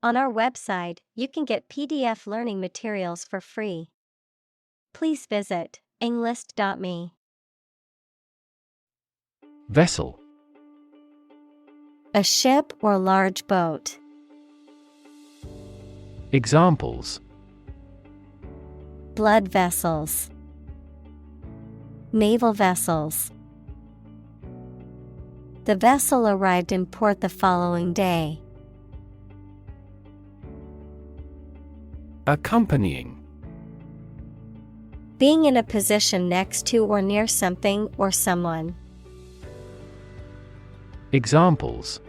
On our website, you can get PDF learning materials for free. Please visit englist.me. Vessel. A ship or large boat. Examples: Blood vessels. Naval vessels. The vessel arrived in port the following day. Accompanying. Being in a position next to or near something or someone. Examples: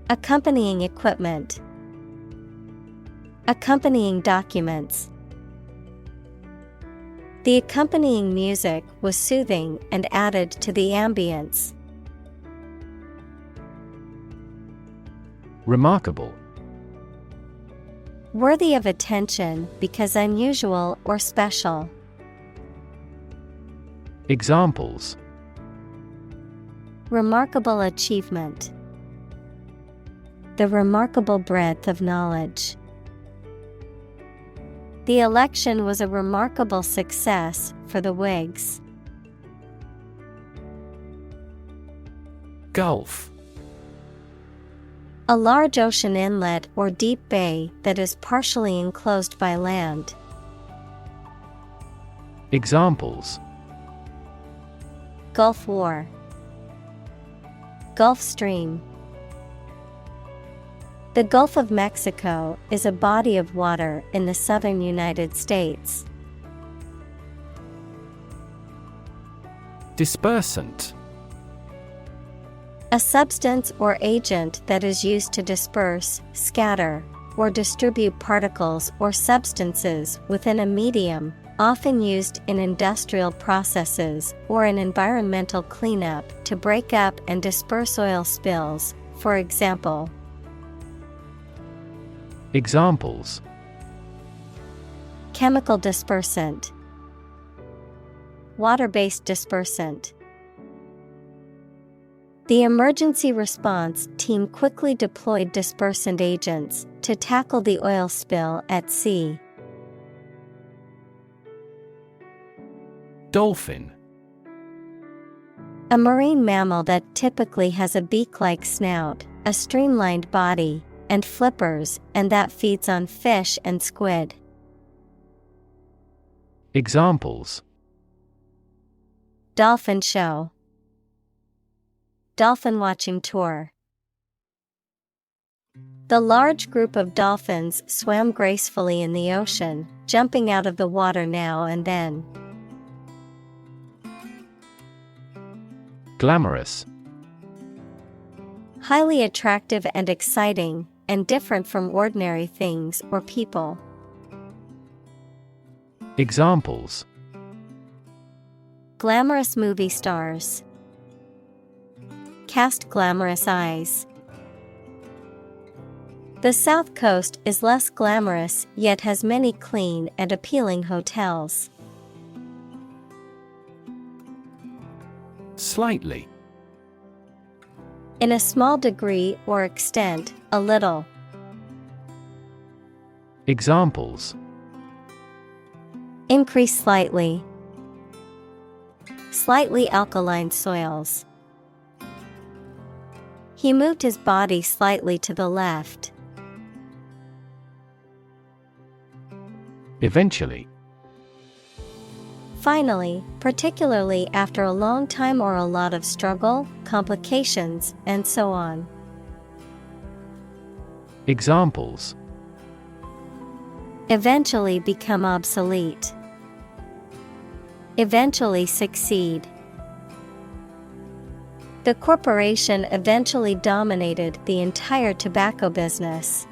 Accompanying equipment. Accompanying documents. The accompanying music was soothing and added to the ambience. Remarkable. Worthy of attention because unusual or special. Examples: Remarkable achievement. The remarkable breadth of knowledge. The election was a remarkable success for the Whigs. Gulf. A large ocean inlet or deep bay that is partially enclosed by land. Examples: Gulf War. Gulf Stream. The Gulf of Mexico is a body of water in the southern United States. Dispersant. A substance or agent that is used to disperse, scatter, or distribute particles or substances within a medium, often used in industrial processes or in environmental cleanup to break up and disperse oil spills, for example. Examples: Chemical dispersant. Water-based dispersant. The emergency response team quickly deployed dispersant agents to tackle the oil spill at sea. Dolphin. A marine mammal that typically has a beak-like snout, a streamlined body, and flippers, and that feeds on fish and squid. Examples: Dolphin show. Dolphin watching tour. The large group of dolphins swam gracefully in the ocean, jumping out of the water now and then. Glamorous. Highly attractive and exciting, and different from ordinary things or people. Examples: Glamorous movie stars. Cast glamorous eyes. The South Coast is less glamorous yet has many clean and appealing hotels. Slightly. In a small degree or extent, a little. Examples: Increase slightly. Slightly alkaline soils. He moved his body slightly to the left. Eventually. Finally, particularly after a long time or a lot of struggle, complications, and so on. Examples: Eventually become obsolete. Eventually succeed. The corporation eventually dominated the entire tobacco business.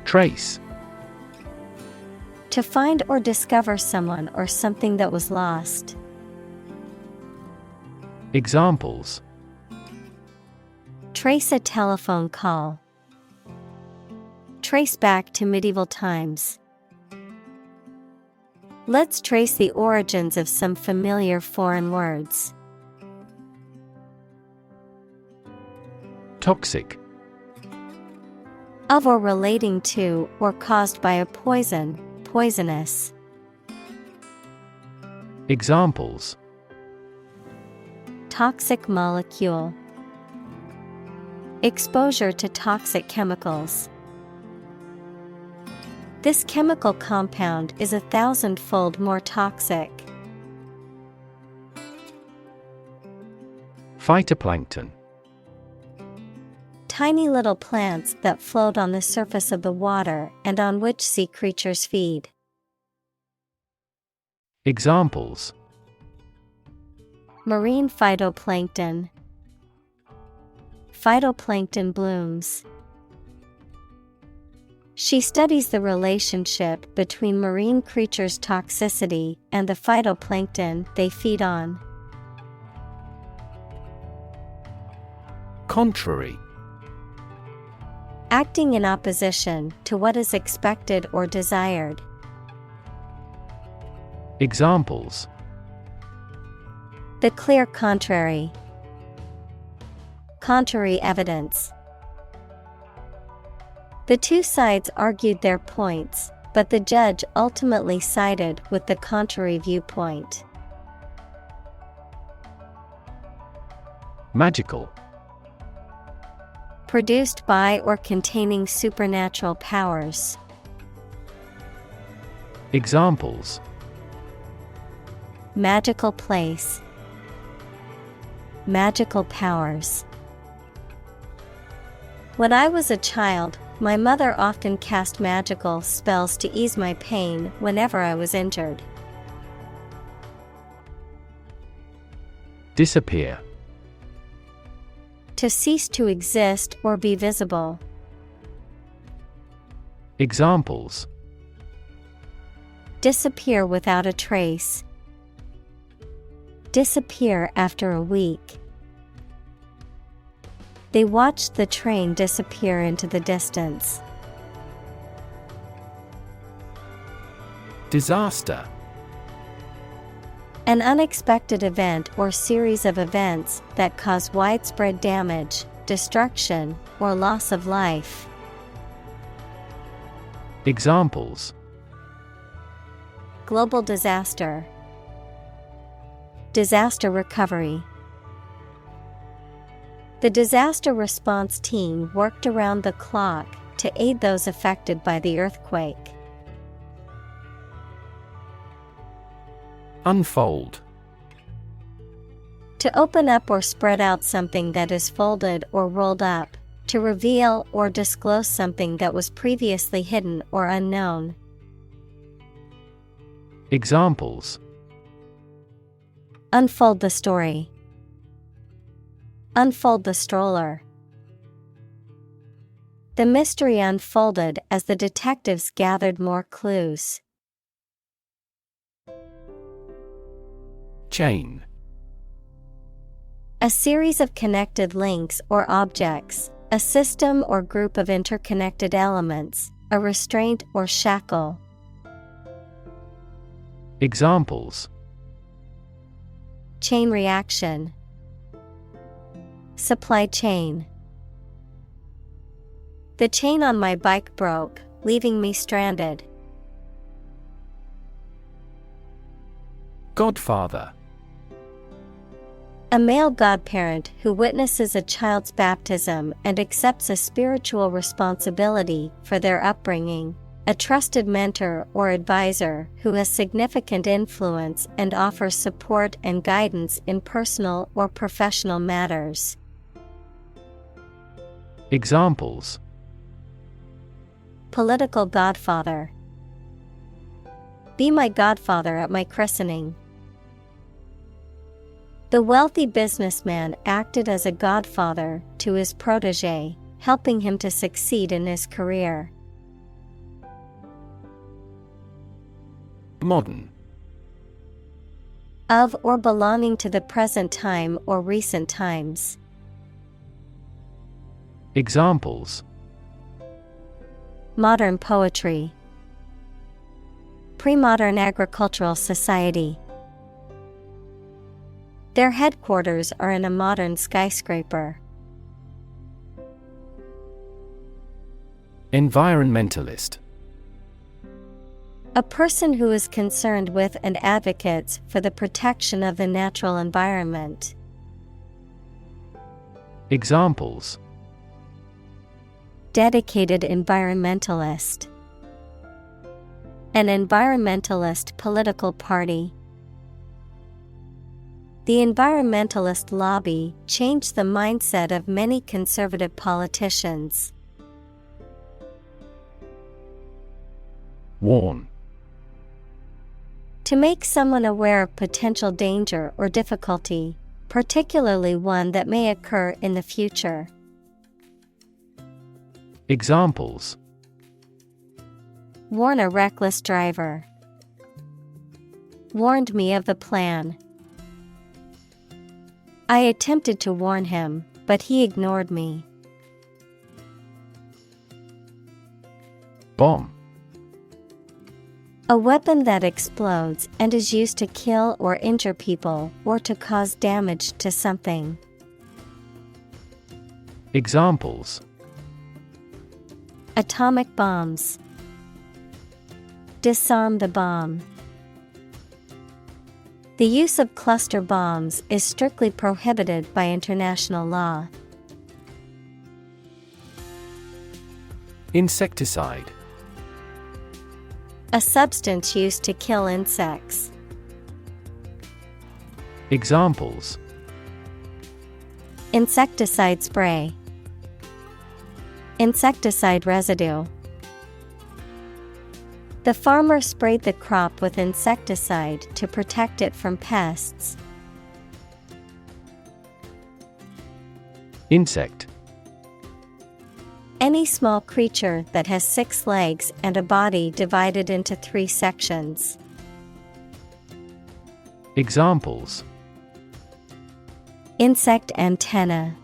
Trace. To find or discover someone or something that was lost. Examples: Trace a telephone call. Trace back to medieval times. Let's trace the origins of some familiar foreign words. Toxic. Of or relating to or caused by a poison, poisonous. Examples: Toxic molecule. Exposure to toxic chemicals. This chemical compound is 1,000-fold more toxic. Phytoplankton. Tiny little plants that float on the surface of the water and on which sea creatures feed. Examples: Marine phytoplankton. Phytoplankton blooms. She studies the relationship between marine creatures' toxicity and the phytoplankton they feed on. Contrary. Acting in opposition to what is expected or desired. Examples: The clear contrary. Contrary evidence. The two sides argued their points, but the judge ultimately sided with the contrary viewpoint. Magical. Produced by or containing supernatural powers. Examples: Magical place. Magical powers. When I was a child, my mother often cast magical spells to ease my pain whenever I was injured. Disappear. To cease to exist or be visible. Examples: Disappear without a trace. Disappear after a week. They watched the train disappear into the distance. Disaster. An unexpected event or series of events that cause widespread damage, destruction, or loss of life. Examples: Global disaster. Disaster recovery. The disaster response team worked around the clock to aid those affected by the earthquake. Unfold. To open up or spread out something that is folded or rolled up, to reveal or disclose something that was previously hidden or unknown. Examples: Unfold the story. Unfold the stroller. The mystery unfolded as the detectives gathered more clues. Chain. A series of connected links or objects, a system or group of interconnected elements, a restraint or shackle. Examples: Chain reaction. Supply chain. The chain on my bike broke, leaving me stranded. Godfather. A male godparent who witnesses a child's baptism and accepts a spiritual responsibility for their upbringing. A trusted mentor or advisor who has significant influence and offers support and guidance in personal or professional matters. Examples: Political godfather. Be my godfather at my christening. The wealthy businessman acted as a godfather to his protege, helping him to succeed in his career. Modern. Of or belonging to the present time or recent times. Examples: Modern poetry. Pre-modern agricultural society. Their headquarters are in a modern skyscraper. Environmentalist. A person who is concerned with and advocates for the protection of the natural environment. Examples: Dedicated environmentalist. An environmentalist political party. The environmentalist lobby changed the mindset of many conservative politicians. Warn. To make someone aware of potential danger or difficulty, particularly one that may occur in the future. Examples: Warn a reckless driver. Warned me of the plan. I attempted to warn him, but he ignored me. Bomb. A weapon that explodes and is used to kill or injure people or to cause damage to something. Examples: Atomic bombs. Disarm the bomb. The use of cluster bombs is strictly prohibited by international law. Insecticide. A substance used to kill insects. Examples: Insecticide spray. Insecticide residue. The farmer sprayed the crop with insecticide to protect it from pests. Insect. Any small creature that has 6 legs and a body divided into 3 sections. Examples: Insect antenna.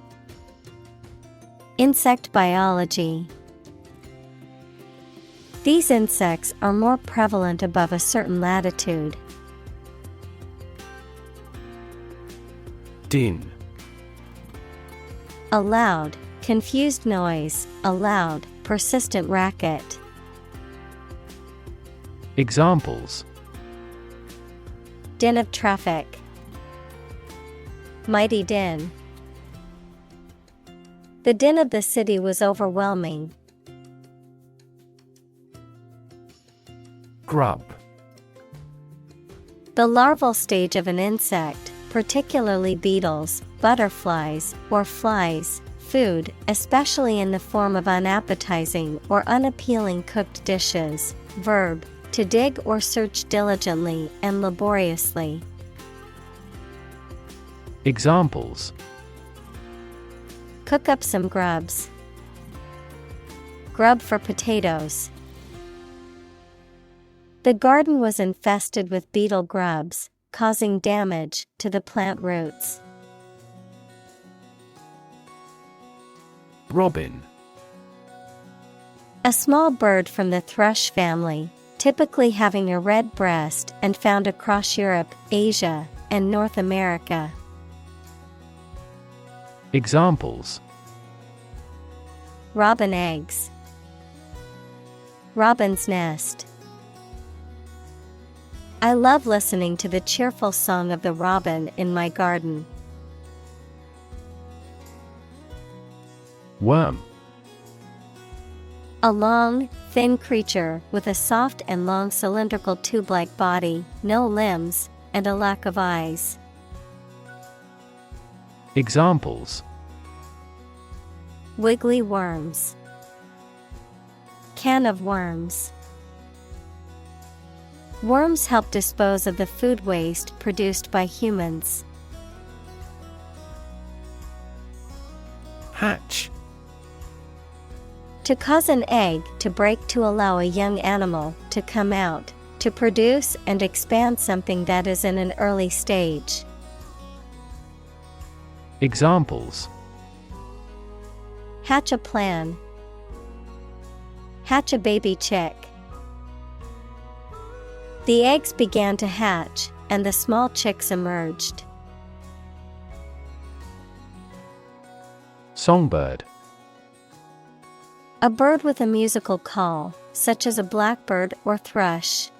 Insect biology. These insects are more prevalent above a certain latitude. Din. A loud, confused noise, a loud, persistent racket. Examples: Din of traffic. Mighty din. The din of the city was overwhelming. Grub. The larval stage of an insect, particularly beetles, butterflies, or flies, food, especially in the form of unappetizing or unappealing cooked dishes. Verb, to dig or search diligently and laboriously. Examples: Cook up some grubs. Grub for potatoes. The garden was infested with beetle grubs, causing damage to the plant roots. Robin. A small bird from the thrush family, typically having a red breast and found across Europe, Asia, and North America. Examples: Robin eggs. Robin's nest. I love listening to the cheerful song of the robin in my garden. Worm. A long, thin creature with a soft and long cylindrical tube-like body, no limbs, and a lack of eyes. Examples: Wiggly worms. Can of worms. Worms help dispose of the food waste produced by humans. Hatch. To cause an egg to break to allow a young animal to come out, to produce and expand something that is in an early stage. Examples: Hatch a plan. Hatch a baby chick. The eggs began to hatch, and the small chicks emerged. Songbird. A bird with a musical call, such as a blackbird or thrush.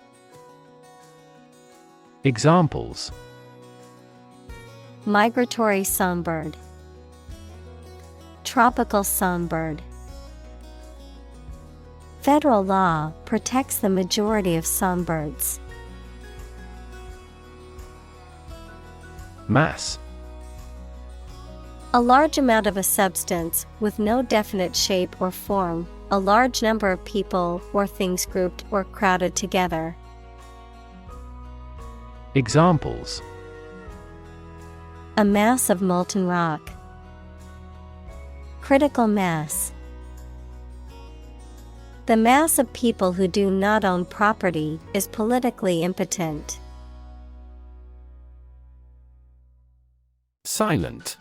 Examples: Migratory songbird. Tropical songbird. Federal law protects the majority of songbirds. Mass. A large amount of a substance with no definite shape or form, a large number of people or things grouped or crowded together. Examples: A mass of molten rock. Critical mass. The mass of people who do not own property is politically impotent. Silent.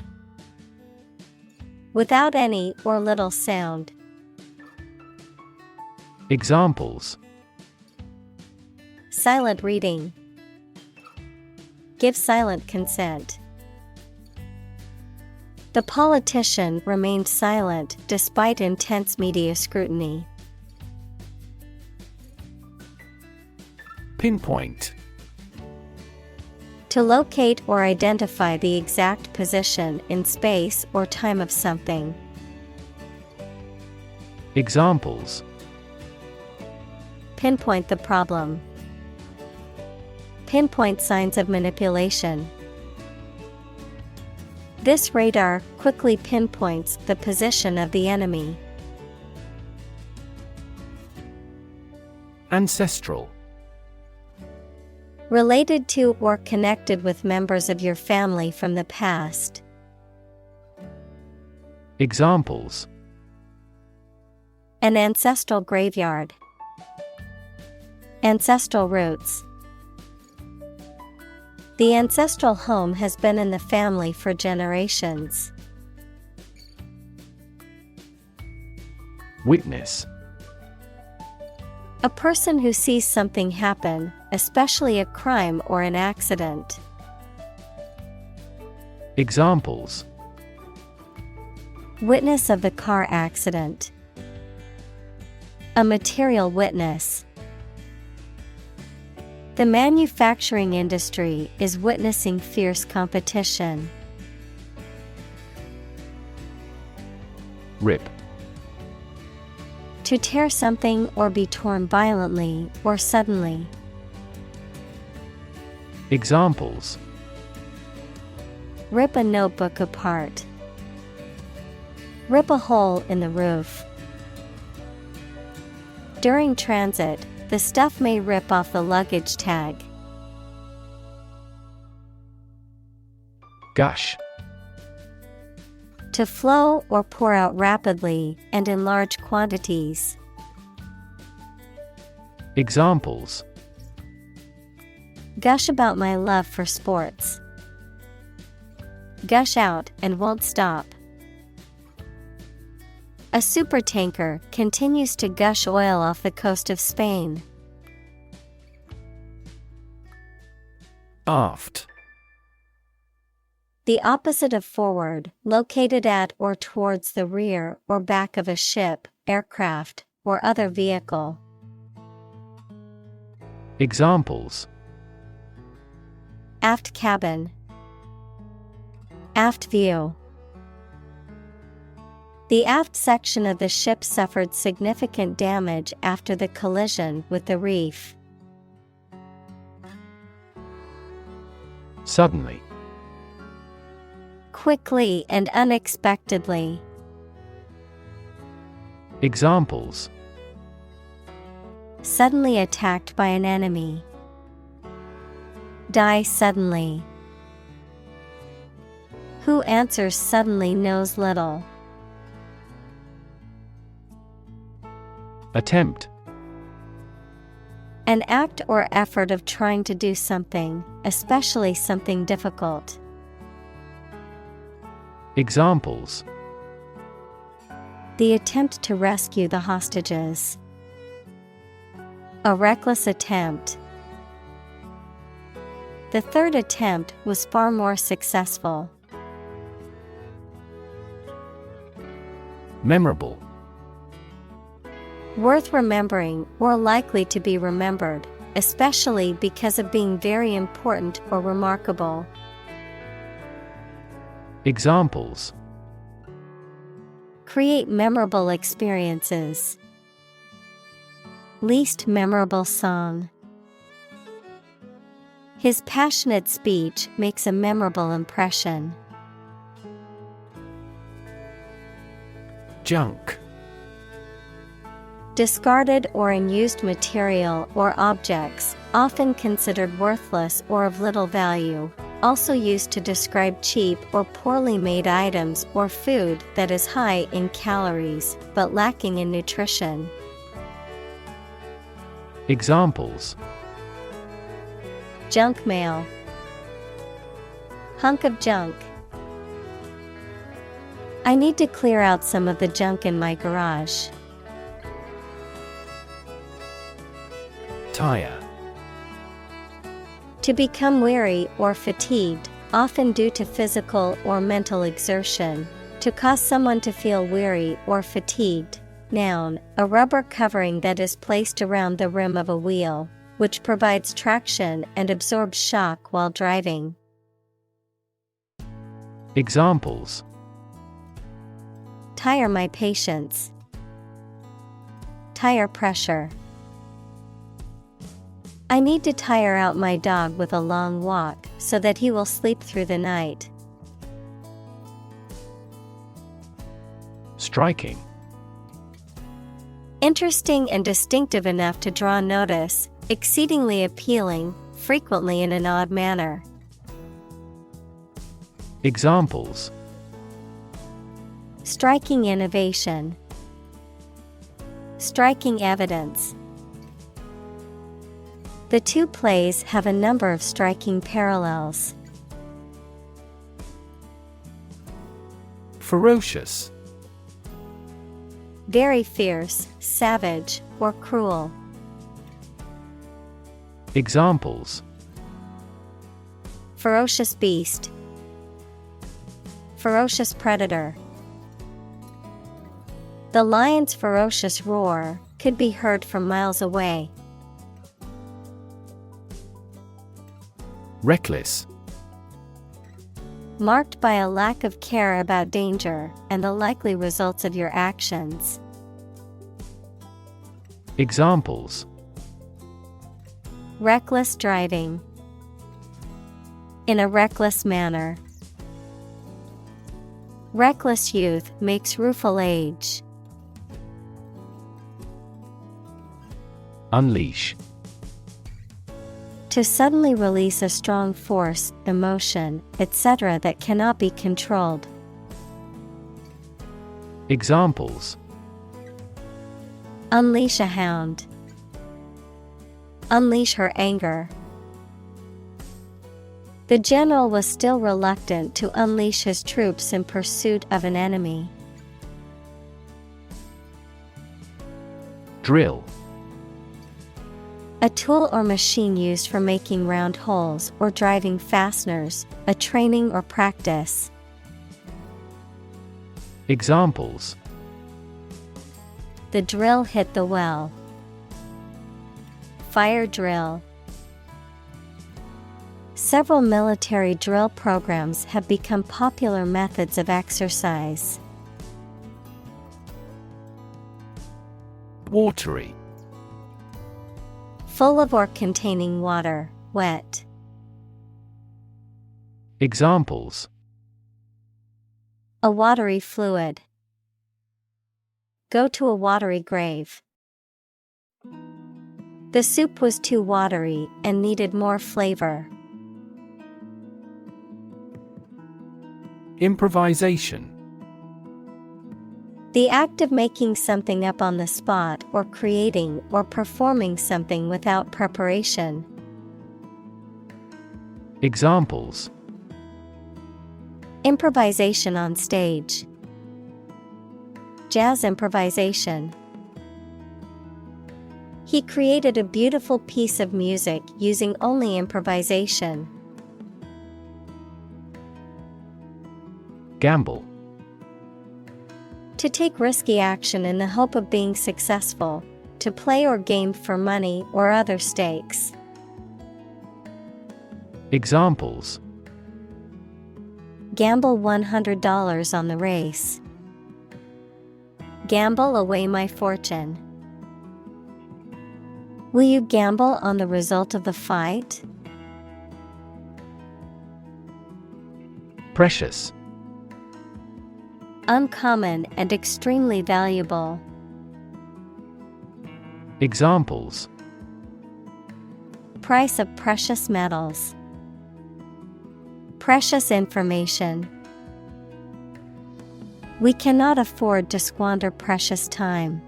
Without any or little sound. Examples: Silent reading. Give silent consent. The politician remained silent despite intense media scrutiny. Pinpoint. To locate or identify the exact position in space or time of something. Examples: Pinpoint the problem. Pinpoint signs of manipulation. This radar quickly pinpoints the position of the enemy. Ancestral. Related to or connected with members of your family from the past. Examples: An ancestral graveyard. Ancestral roots. The ancestral home has been in the family for generations. Witness. A person who sees something happen, especially a crime or an accident. Examples: Witness of the car accident. A material witness. The manufacturing industry is witnessing fierce competition. Rip. To tear something or be torn violently or suddenly. Examples: Rip a notebook apart. Rip a hole in the roof. During transit, the stuff may rip off the luggage tag. Gush. To flow or pour out rapidly and in large quantities. Examples: Gush about my love for sports. Gush out and won't stop. A supertanker continues to gush oil off the coast of Spain. Aft. The opposite of forward, located at or towards the rear or back of a ship, aircraft, or other vehicle. Examples: Aft cabin. Aft view. The aft section of the ship suffered significant damage after the collision with the reef. Suddenly. Quickly and unexpectedly. Examples: Suddenly attacked by an enemy. Die suddenly. Who answers suddenly knows little. Attempt. An act or effort of trying to do something, especially something difficult. Examples: The attempt to rescue the hostages. A reckless attempt. The third attempt was far more successful. Memorable. Worth remembering or likely to be remembered, especially because of being very important or remarkable. Examples: Create memorable experiences. Least memorable song. His passionate speech makes a memorable impression. Junk. Discarded or unused material or objects, often considered worthless or of little value, also used to describe cheap or poorly made items or food that is high in calories but lacking in nutrition. Examples: Junk mail. Hunk of junk. I need to clear out some of the junk in my garage. Tire. To become weary or fatigued, often due to physical or mental exertion. To cause someone to feel weary or fatigued. Noun, a rubber covering that is placed around the rim of a wheel, which provides traction and absorbs shock while driving. Examples: Tire my patience. Tire pressure. I need to tire out my dog with a long walk so that he will sleep through the night. Striking. Interesting and distinctive enough to draw notice, exceedingly appealing, frequently in an odd manner. Examples: Striking innovation. Striking evidence. The two plays have a number of striking parallels. Ferocious. Very fierce, savage, or cruel. Examples: Ferocious beast. Ferocious predator. The lion's ferocious roar could be heard from miles away. Reckless. Marked by a lack of care about danger and the likely results of your actions. Examples: Reckless driving. In a reckless manner. Reckless youth makes rueful age. Unleash. To suddenly release a strong force, emotion, etc. that cannot be controlled. Examples: Unleash a hound. Unleash her anger. The general was still reluctant to unleash his troops in pursuit of an enemy. Drill. A tool or machine used for making round holes or driving fasteners, a training or practice. Examples: The drill hit the well. Fire drill. Several military drill programs have become popular methods of exercise. Watery. Full of or containing water, wet. Examples: A watery fluid. Go to a watery grave. The soup was too watery and needed more flavor. Improvisation. The act of making something up on the spot or creating or performing something without preparation. Examples: Improvisation on stage. Jazz improvisation. He created a beautiful piece of music using only improvisation. Gamble. To take risky action in the hope of being successful, to play or game for money or other stakes. Examples: Gamble $100 on the race. Gamble away my fortune. Will you gamble on the result of the fight? Precious. Uncommon and extremely valuable. Examples: Price of precious metals. Precious information. We cannot afford to squander precious time.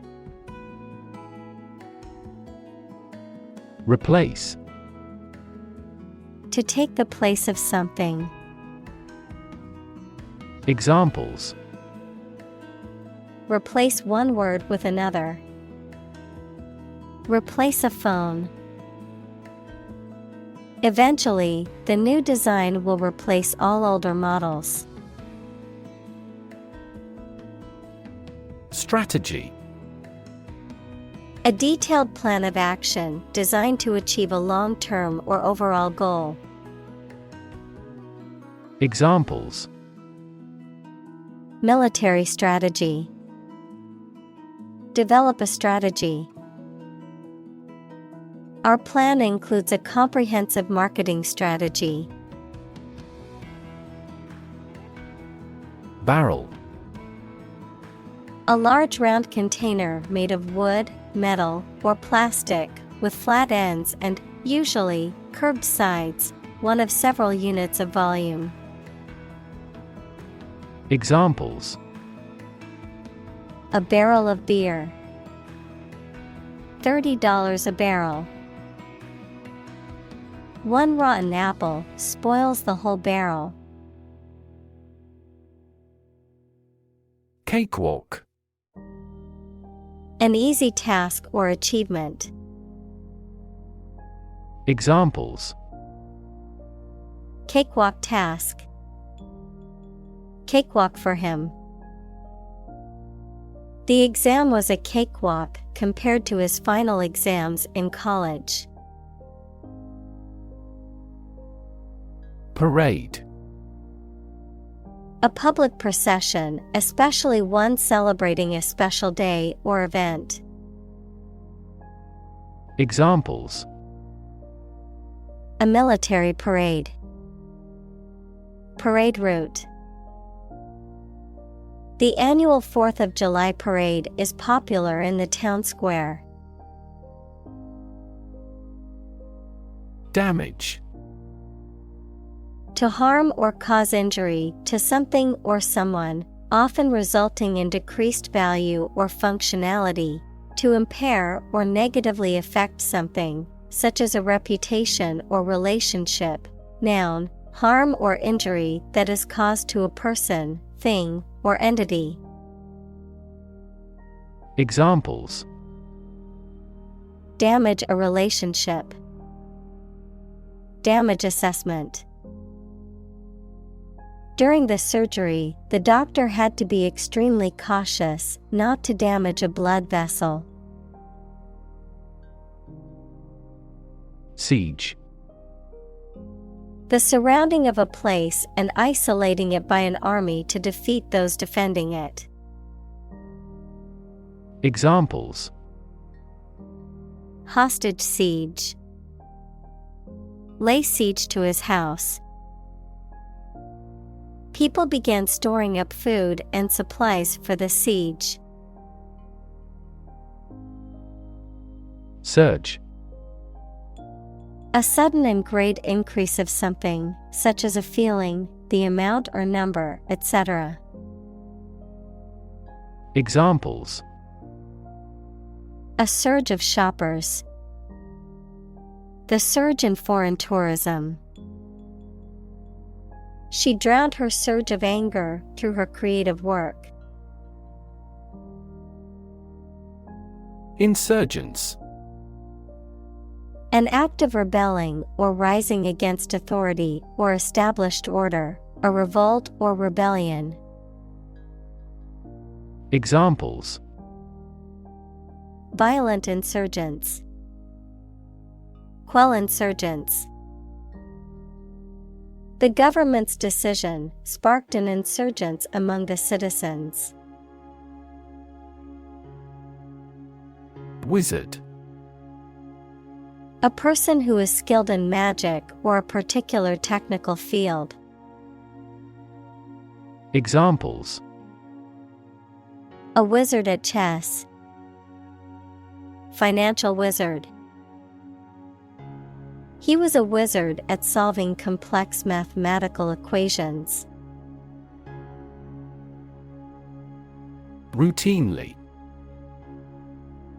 Replace. To take the place of something. Examples: Replace one word with another. Replace a phone. Eventually, the new design will replace all older models. Strategy. A detailed plan of action designed to achieve a long-term or overall goal. Examples: Military strategy. Develop a strategy. Our plan includes a comprehensive marketing strategy. Barrel. A large round container made of wood, metal, or plastic, with flat ends and, usually, curved sides, one of several units of volume. Examples: A barrel of beer. $30 a barrel. One rotten apple spoils the whole barrel. Cakewalk. An easy task or achievement. Examples: Cakewalk task. Cakewalk for him. The exam was a cakewalk compared to his final exams in college. Parade. A public procession, especially one celebrating a special day or event. Examples: A military parade. Parade route. The annual 4th of July parade is popular in the town square. Damage. To harm or cause injury to something or someone, often resulting in decreased value or functionality, to impair or negatively affect something, such as a reputation or relationship. Noun, harm or injury that is caused to a person, thing, or entity. Examples: Damage a relationship. Damage assessment. During the surgery, the doctor had to be extremely cautious not to damage a blood vessel. Siege. The surrounding of a place and isolating it by an army to defeat those defending it. Examples: Hostage siege. Lay siege to his house. People began storing up food and supplies for the siege. Surge. A sudden and great increase of something, such as a feeling, the amount or number, etc. Examples: A surge of shoppers. The surge in foreign tourism. She drowned her surge of anger through her creative work. Insurgents. An act of rebelling or rising against authority or established order, a revolt or rebellion. Examples: violent insurgents, quell insurgents. The government's decision sparked an insurgence among the citizens. Wizard. A person who is skilled in magic or a particular technical field. Examples: a wizard at chess, financial wizard. He was a wizard at solving complex mathematical equations. Routinely.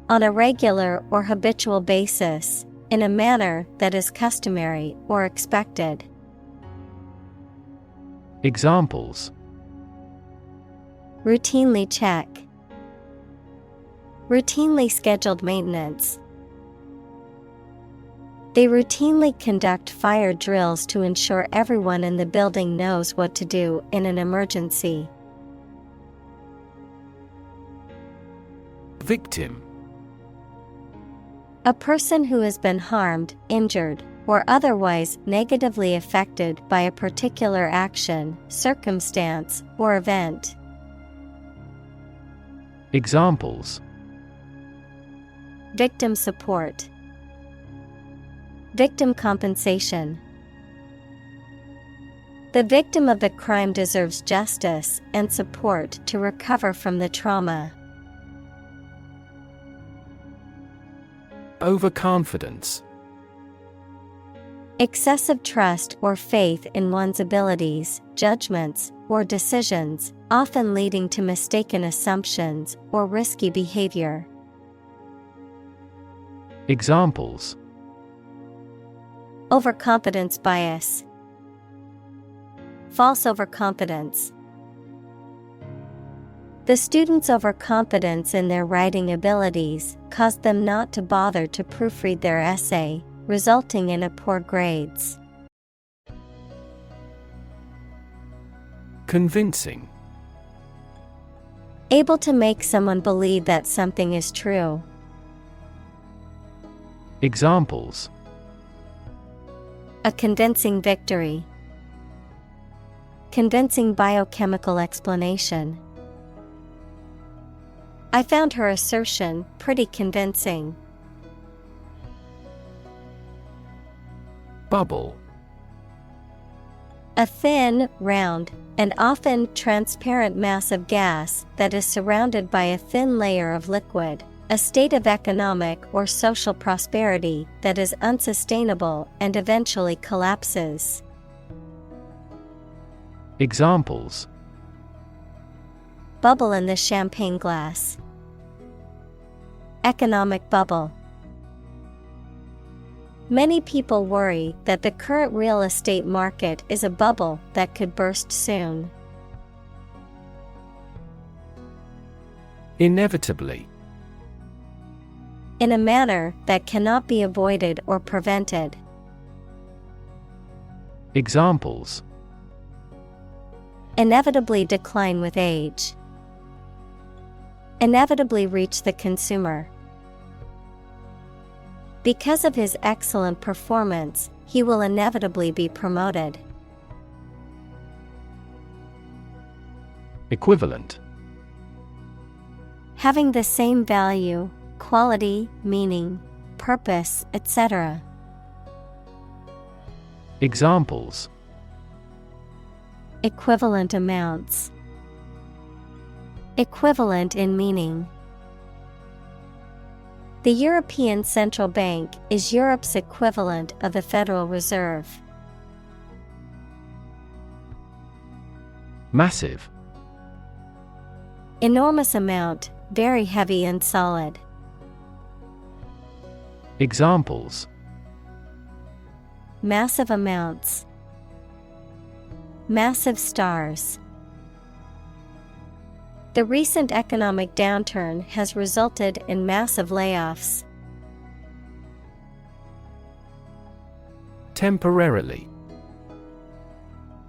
On a regular or habitual basis, in a manner that is customary or expected. Examples: routinely check, routinely scheduled maintenance. They routinely conduct fire drills to ensure everyone in the building knows what to do in an emergency. Victim. A person who has been harmed, injured, or otherwise negatively affected by a particular action, circumstance, or event. Examples: victim support, victim compensation. The victim of the crime deserves justice and support to recover from the trauma. Overconfidence. Excessive trust or faith in one's abilities, judgments, or decisions, often leading to mistaken assumptions or risky behavior. Examples: overconfidence bias, false overconfidence. The students' overconfidence in their writing abilities caused them not to bother to proofread their essay, resulting in a poor grades. Convincing. Able to make someone believe that something is true. Examples: a convincing victory, convincing biochemical explanation. I found her assertion pretty convincing. Bubble. A thin, round, and often transparent mass of gas that is surrounded by a thin layer of liquid, a state of economic or social prosperity that is unsustainable and eventually collapses. Examples: bubble in the champagne glass, economic bubble. Many people worry that the current real estate market is a bubble that could burst soon. Inevitably. In a manner that cannot be avoided or prevented. Examples: inevitably decline with age, inevitably reach the consumer. Because of his excellent performance, he will inevitably be promoted. Equivalent. Having the same value, quality, meaning, purpose, etc. Examples: equivalent amounts, equivalent in meaning. The European Central Bank is Europe's equivalent of the Federal Reserve. Massive. Enormous amount, very heavy and solid. Examples: massive amounts, massive stars. The recent economic downturn has resulted in massive layoffs. Temporarily.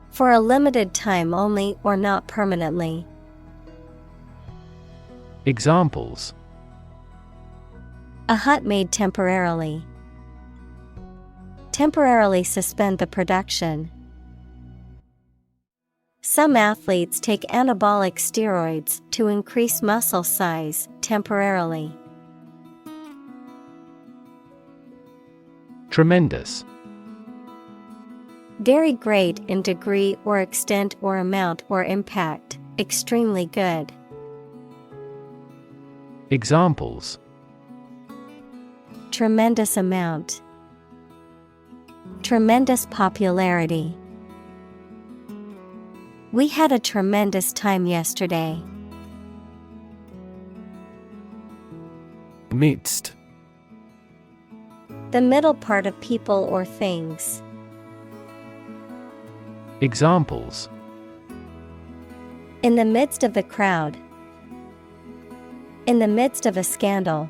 For a limited time only or not permanently. Examples: a hut made temporarily. Temporarily suspend the production. Some athletes take anabolic steroids to increase muscle size temporarily. Tremendous. Very great in degree or extent or amount or impact, extremely good. Examples: Tremendous amount. Tremendous popularity. We had a tremendous time yesterday. Midst. The middle part of people or things. Examples: in the midst of the crowd. In the midst of a scandal.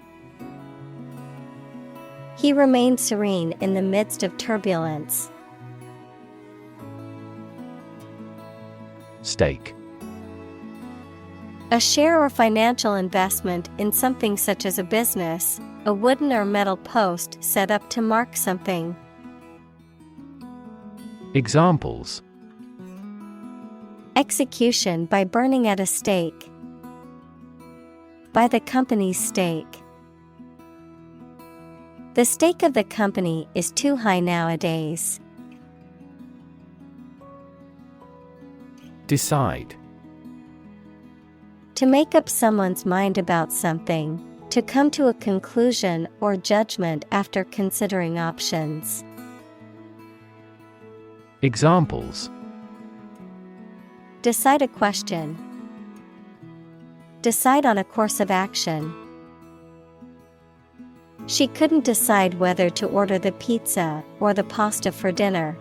He remained serene in the midst of turbulence. Stake. A share or financial investment in something such as a business, a wooden or metal post set up to mark something. Examples: execution by burning at a stake. By the company's stake. The stake of the company is too high nowadays. Decide. To make up someone's mind about something, to come to a conclusion or judgment after considering options. Examples: decide a question. Decide on a course of action. She couldn't decide whether to order the pizza or the pasta for dinner.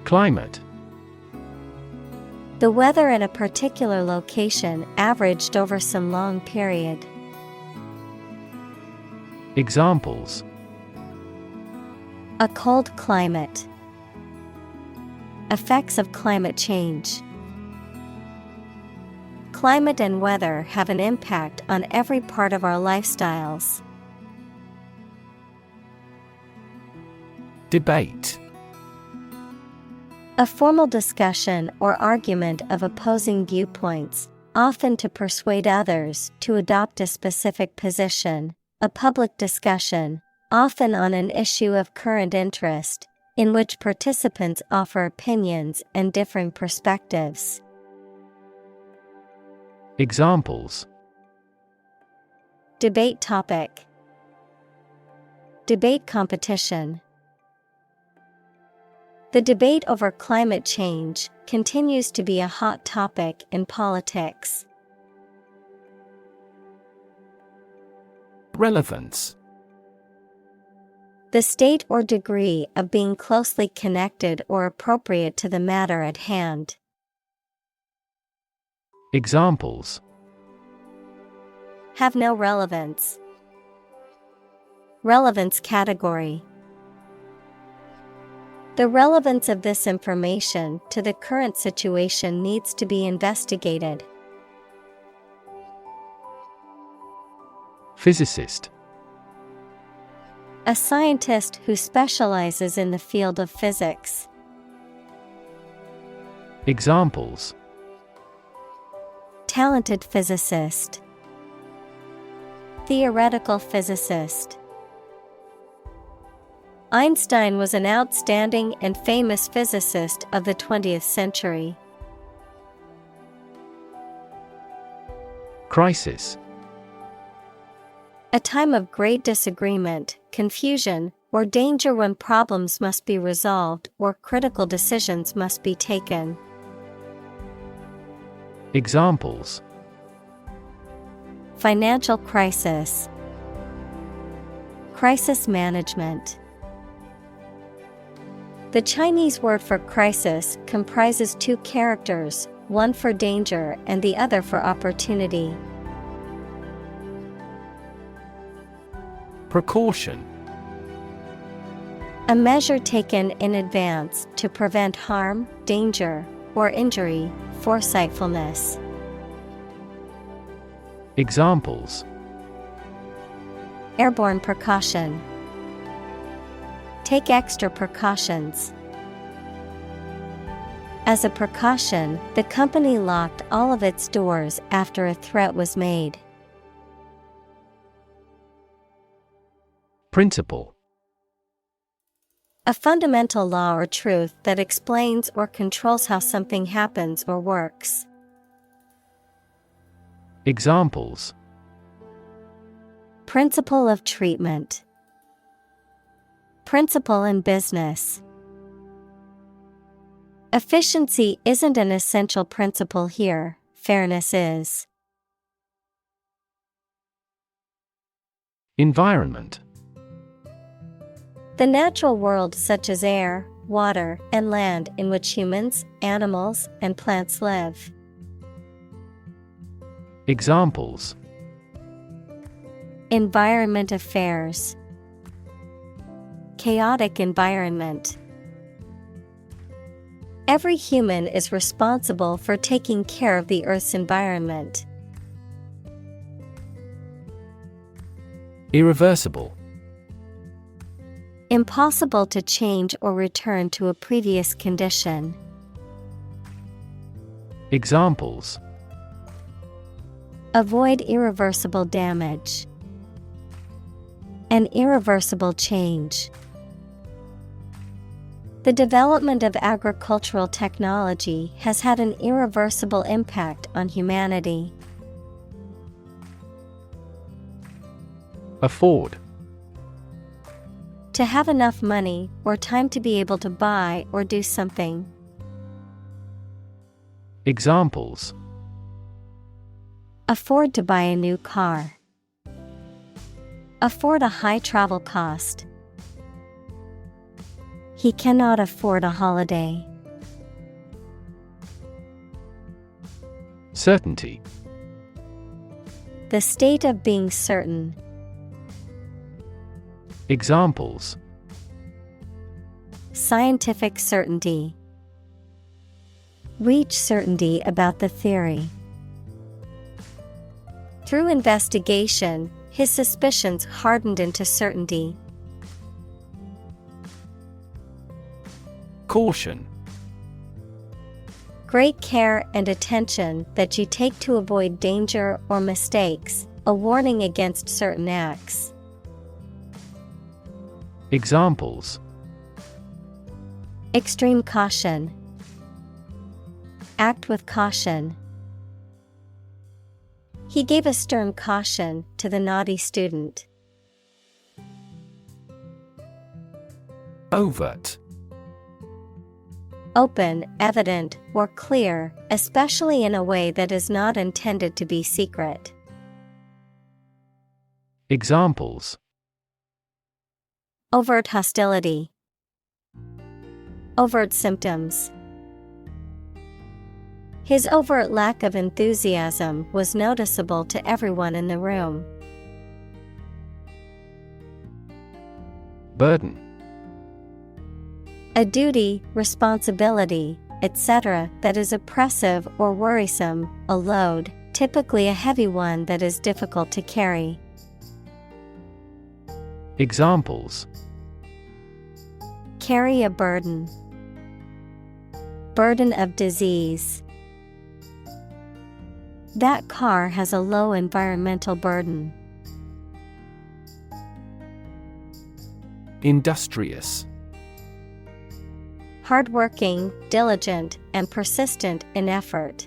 Climate. The weather in a particular location averaged over some long period. Examples: a cold climate. Effects of climate change. Climate and weather have an impact on every part of our lifestyles. Debate. A formal discussion or argument of opposing viewpoints, often to persuade others to adopt a specific position. A public discussion, often on an issue of current interest, in which participants offer opinions and differing perspectives. Examples: debate topic. Debate competition. The debate over climate change continues to be a hot topic in politics. Relevance. The state or degree of being closely connected or appropriate to the matter at hand. Examples: have no relevance. Relevance category. The relevance of this information to the current situation needs to be investigated. Physicist. A scientist who specializes in the field of physics. Examples: talented physicist. Theoretical physicist. Einstein was an outstanding and famous physicist of the 20th century. Crisis. A time of great disagreement, confusion, or danger when problems must be resolved or critical decisions must be taken. Examples: financial crisis. Crisis management. The Chinese word for crisis comprises two characters, one for danger and the other for opportunity. Precaution. A measure taken in advance to prevent harm, danger, or injury, foresightfulness. Examples: Airborne precaution. Take extra precautions. As a precaution, the company locked all of its doors after a threat was made. Principle: A fundamental law or truth that explains or controls how something happens or works. Examples: Principle of treatment. Principle in business. Efficiency isn't an essential principle here, fairness is. Environment: The natural world such as air, water, and land in which humans, animals, and plants live. Examples: Environment affairs. Chaotic environment. Every human is responsible for taking care of the Earth's environment. Irreversible: Impossible to change or return to a previous condition. Examples: Avoid irreversible damage. An irreversible change. The development of agricultural technology has had an irreversible impact on humanity. Afford: To have enough money or time to be able to buy or do something. Examples: Afford to buy a new car. Afford a high travel cost. He cannot afford a holiday. Certainty: The state of being certain. Examples: Scientific certainty. Reach certainty about the theory. Through investigation, his suspicions hardened into certainty. Caution: Great care and attention that you take to avoid danger or mistakes, a warning against certain acts. Examples: Extreme caution. Act with caution. He gave a stern caution to the naughty student. Overt: Open, evident, or clear, especially in a way that is not intended to be secret. Examples: Overt hostility. Overt symptoms. His overt lack of enthusiasm was noticeable to everyone in the room. Burden: A duty, responsibility, etc. that is oppressive or worrisome, a load, typically a heavy one that is difficult to carry. Examples: Carry a burden. Burden of disease. That car has a low environmental burden. Industrious: Hardworking, diligent, and persistent in effort.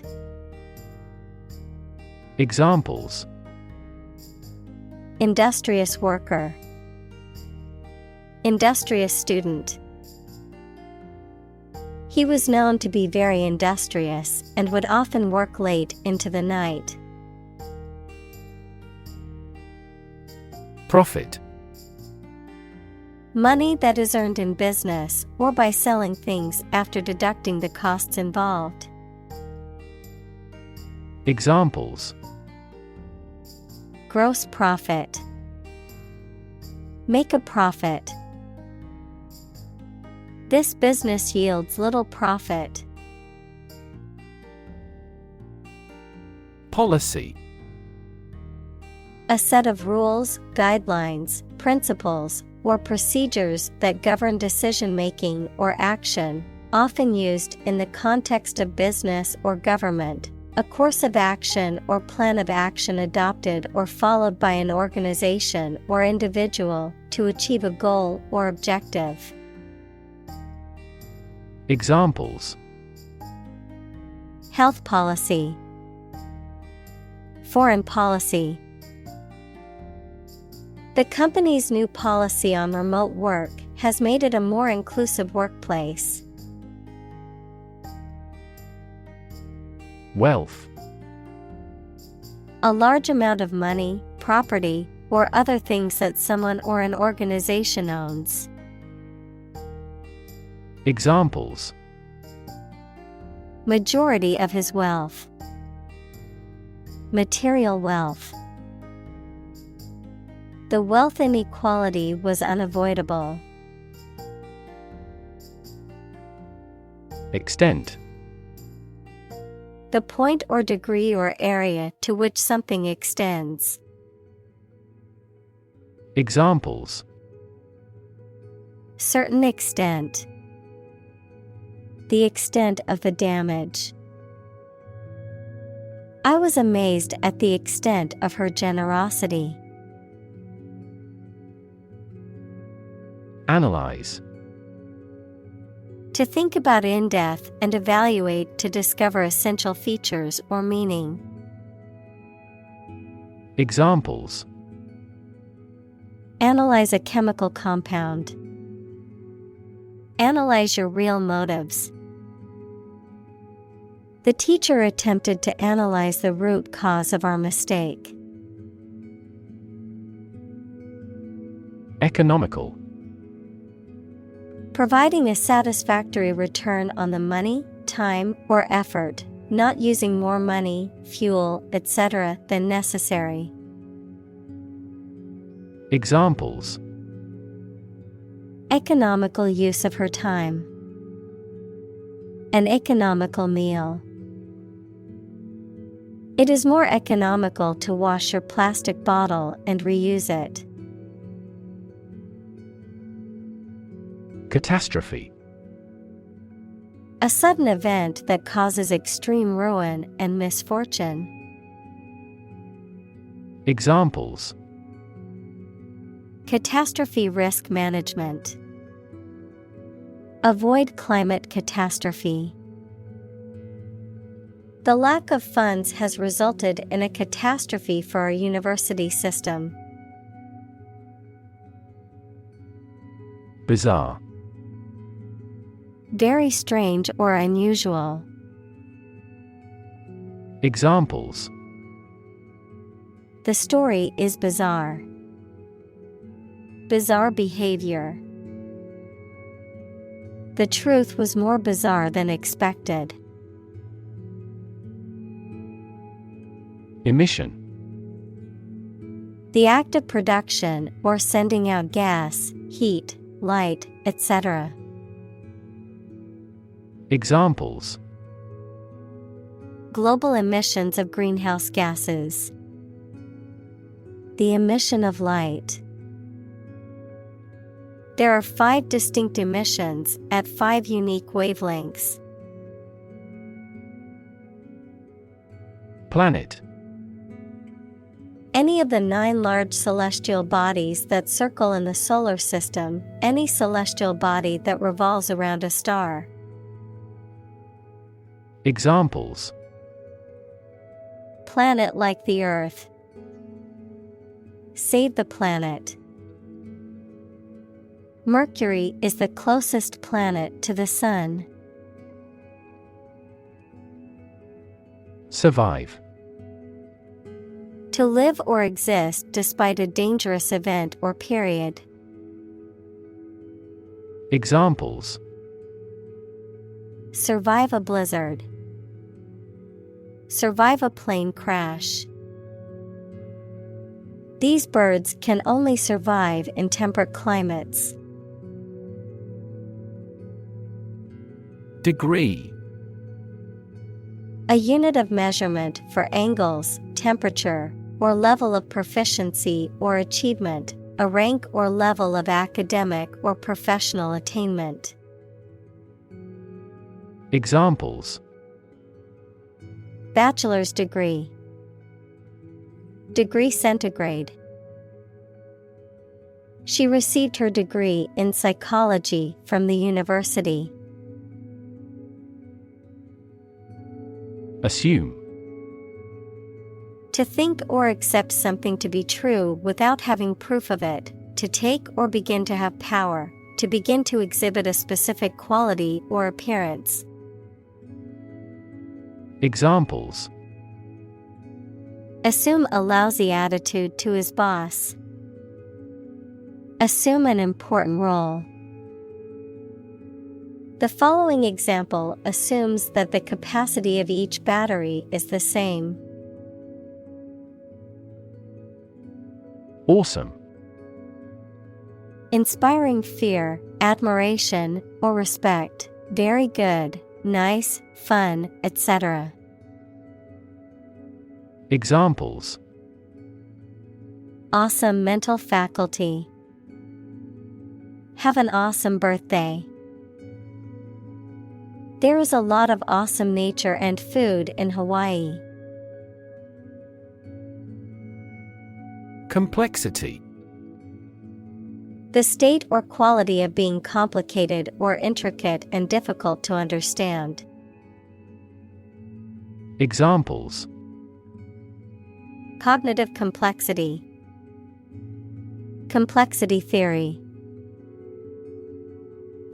Examples: Industrious worker. Industrious student. He was known to be very industrious and would often work late into the night. Profit: Money that is earned in business or by selling things after deducting the costs involved. Examples: Gross profit. Make a profit. This business yields little profit. Policy. A set of rules, guidelines, principles, or procedures that govern decision-making or action, often used in the context of business or government. A course of action or plan of action adopted or followed by an organization or individual to achieve a goal or objective. Examples: Health policy, foreign policy. The company's new policy on remote work has made it a more inclusive workplace. Wealth. A large amount of money, property, or other things that someone or an organization owns. Examples: Majority of his wealth. Material wealth. The wealth inequality was unavoidable. Extent. The point or degree or area to which something extends. Examples: Certain extent. The extent of the damage. I was amazed at the extent of her generosity. Analyze. To think about in depth and evaluate to discover essential features or meaning. Examples: Analyze a chemical compound. Analyze your real motives. The teacher attempted to analyze the root cause of our mistake. Economical. Providing a satisfactory return on the money, time, or effort, not using more money, fuel, etc. than necessary. Examples: Economical use of her time. An economical meal. It is more economical to wash your plastic bottle and reuse it. Catastrophe. A sudden event that causes extreme ruin and misfortune. Examples: Catastrophe risk management. Avoid climate catastrophe. The lack of funds has resulted in a catastrophe for our university system. Bizarre. Very strange or unusual. Examples: The story is bizarre. Bizarre behavior. The truth was more bizarre than expected. Emission. The act of production or sending out gas, heat, light, etc. Examples: Global emissions of greenhouse gases. The emission of light. There are 5 distinct emissions at 5 unique wavelengths. Planet. Any of the 9 large celestial bodies that circle in the solar system, any celestial body that revolves around a star. Examples: Planet like the Earth. Save the planet. Mercury is the closest planet to the Sun. Survive. To live or exist despite a dangerous event or period. Examples: Survive a blizzard. Survive a plane crash. These birds can only survive in temperate climates. Degree. A unit of measurement for angles, temperature, or level of proficiency or achievement, a rank or level of academic or professional attainment. Examples: Bachelor's degree, degree centigrade. She received her degree in psychology from the university. Assume. To think or accept something to be true without having proof of it, to take or begin to have power, to begin to exhibit a specific quality or appearance. Examples: Assume a lousy attitude to his boss. Assume an important role. The following example assumes that the capacity of each battery is the same. Awesome. Inspiring fear, admiration, or respect. Very good, nice, fun, etc. Examples: Awesome mental faculty. Have an awesome birthday. There is a lot of awesome nature and food in Hawaii. Complexity. The state or quality of being complicated or intricate and difficult to understand. Examples: Cognitive complexity. Complexity theory.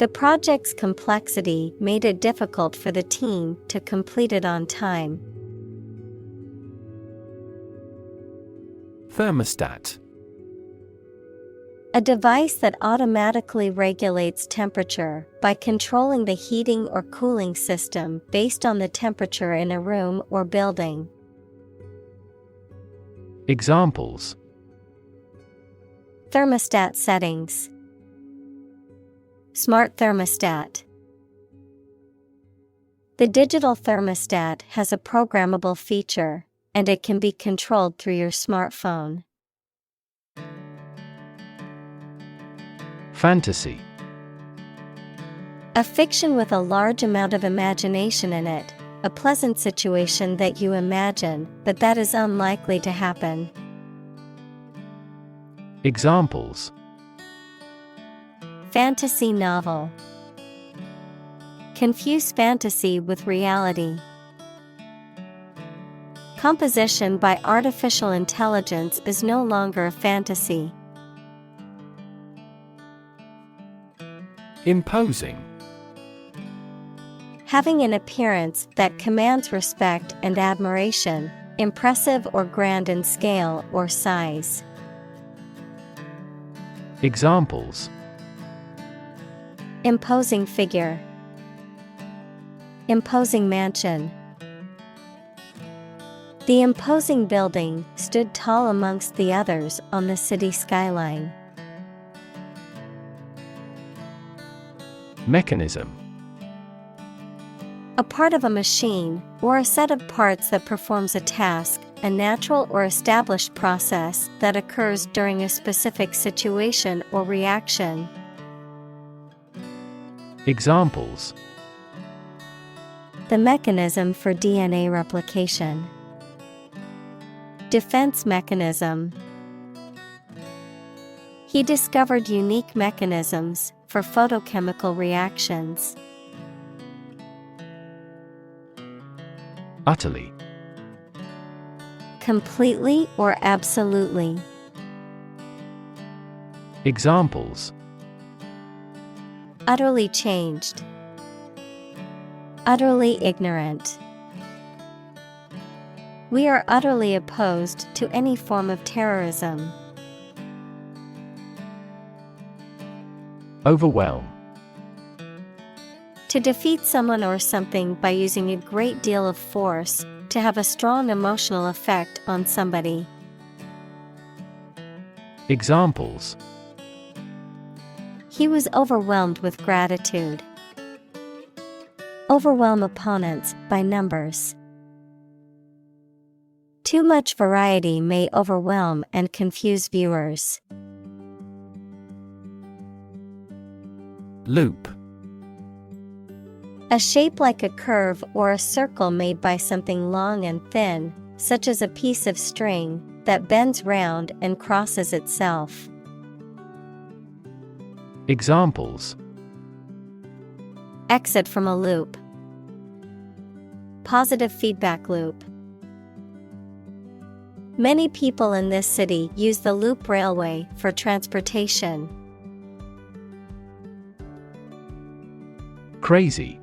The project's complexity made it difficult for the team to complete it on time. Thermostat. A device that automatically regulates temperature by controlling the heating or cooling system based on the temperature in a room or building. Examples: Thermostat settings. Smart thermostat. The digital thermostat has a programmable feature, and it can be controlled through your smartphone. Fantasy. A fiction with a large amount of imagination in it, a pleasant situation that you imagine, but that is unlikely to happen. Examples: Fantasy novel. Confuse fantasy with reality. Composition by artificial intelligence is no longer a fantasy. Imposing. Having an appearance that commands respect and admiration, impressive or grand in scale or size. Examples: Imposing figure. Imposing mansion. The imposing building stood tall amongst the others on the city skyline. Mechanism. A part of a machine, or a set of parts that performs a task, a natural or established process that occurs during a specific situation or reaction. Examples: The mechanism for DNA replication. Defense mechanism. He discovered unique mechanisms for photochemical reactions. Utterly. Completely or absolutely. Examples: Utterly changed. Utterly ignorant. We are utterly opposed to any form of terrorism. Overwhelm. To defeat someone or something by using a great deal of force, to have a strong emotional effect on somebody. Examples: He was overwhelmed with gratitude. Overwhelm opponents by numbers. Too much variety may overwhelm and confuse viewers. Loop. A shape like a curve or a circle made by something long and thin, such as a piece of string, that bends round and crosses itself. Examples: Exit from a loop. Positive feedback loop. Many people in this city use the loop railway for transportation. Crazy.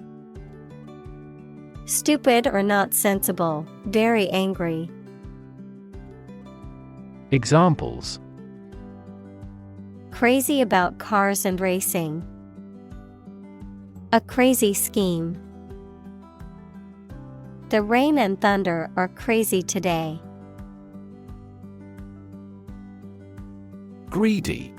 Stupid or not sensible, very angry. Examples: Crazy about cars and racing. A crazy scheme. The rain and thunder are crazy today. Greedy.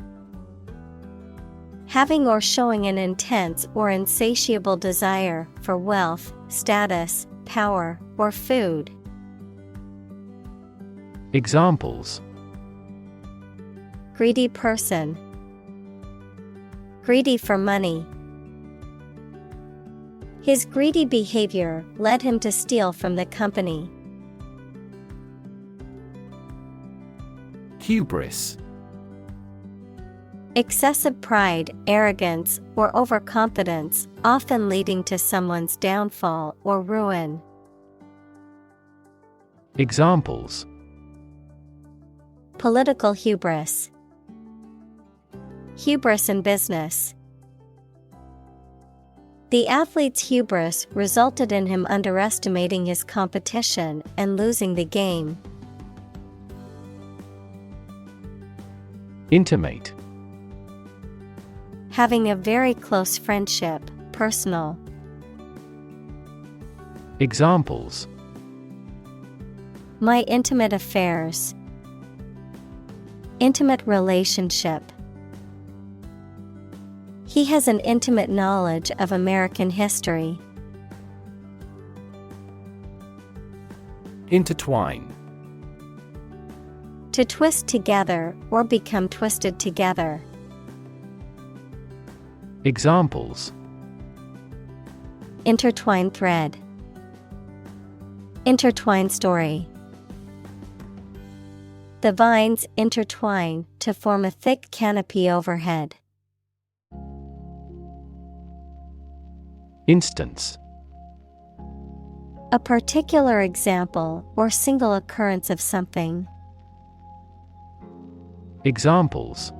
Having or showing an intense or insatiable desire for wealth, status, power, or food. Examples: Greedy person. Greedy for money. His greedy behavior led him to steal from the company. Hubris. Excessive pride, arrogance, or overconfidence, often leading to someone's downfall or ruin. Examples: Political hubris. Hubris in business. The athlete's hubris resulted in him underestimating his competition and losing the game. Intimate. Having a very close friendship, personal. Examples: My intimate affairs. Intimate relationship. He has an intimate knowledge of American history. Intertwine. To twist together or become twisted together. Examples: Intertwined thread. Intertwined story. The vines intertwine to form a thick canopy overhead. Instance. A particular example or single occurrence of something. Examples: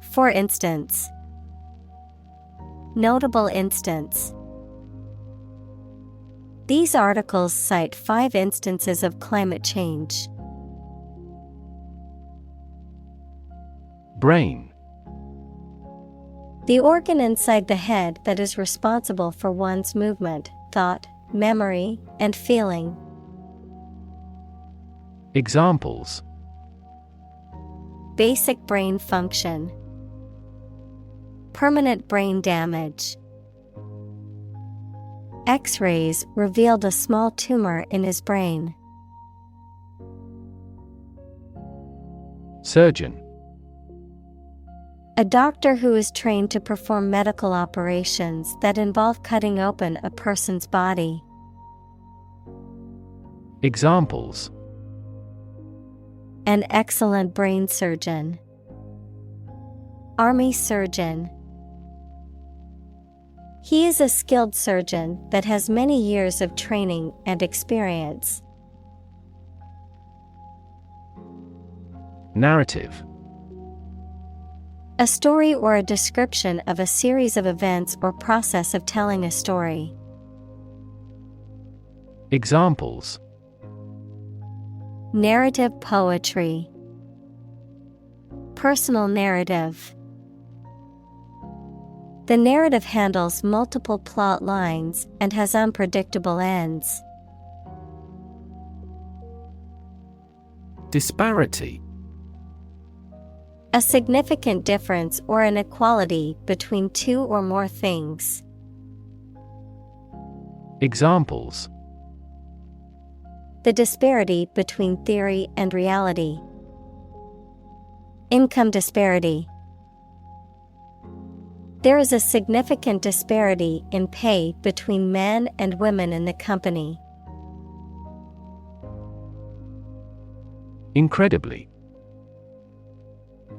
For instance. Notable instance. These articles cite 5 instances of climate change. Brain. The organ inside the head that is responsible for one's movement, thought, memory, and feeling. Examples: Basic brain function. Permanent brain damage. X-rays revealed a small tumor in his brain. Surgeon. A doctor who is trained to perform medical operations that involve cutting open a person's body. Examples: An excellent brain surgeon. Army surgeon. He is a skilled surgeon that has many years of training and experience. Narrative. A story or a description of a series of events or process of telling a story. Examples: Narrative poetry. Personal narrative. The narrative handles multiple plot lines and has unpredictable ends. Disparity. A significant difference or inequality between two or more things. Examples: The disparity between theory and reality. Income disparity. There is a significant disparity in pay between men and women in the company. Incredibly.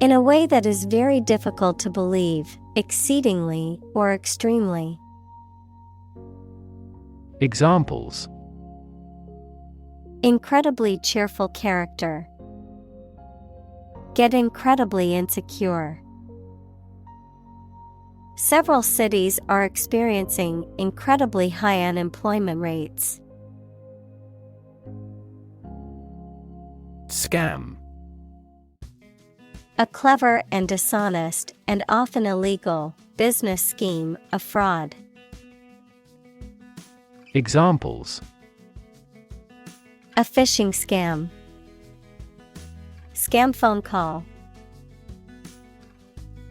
In a way that is very difficult to believe, exceedingly or extremely. Examples: Incredibly cheerful character. Get incredibly insecure. Several cities are experiencing incredibly high unemployment rates. Scam. A clever and dishonest, and often illegal, business scheme, a fraud. Examples: A phishing scam. Scam phone call.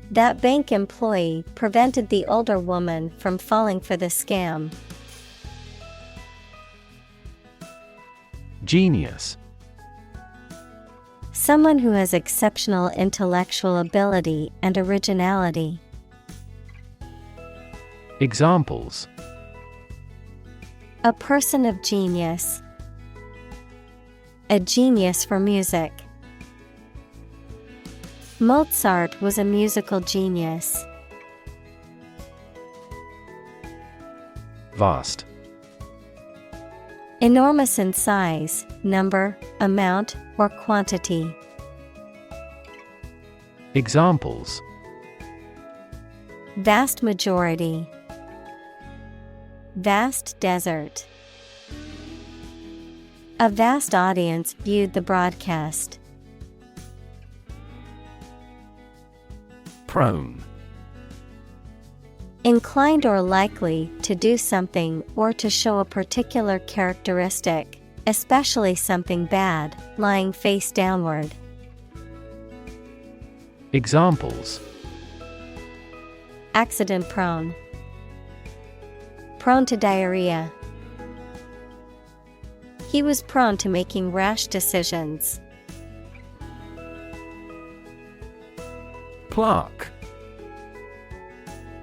That bank employee prevented the older woman from falling for the scam. Genius. Someone who has exceptional intellectual ability and originality. Examples: A person of genius. A genius for music. Mozart was a musical genius. Vast. Enormous in size, number, amount, or quantity. Examples: Vast majority. Vast desert. A vast audience viewed the broadcast. Prone. Inclined or likely to do something or to show a particular characteristic, especially something bad, lying face downward. Examples: Accident prone. Prone to diarrhea. He was prone to making rash decisions. Plaque.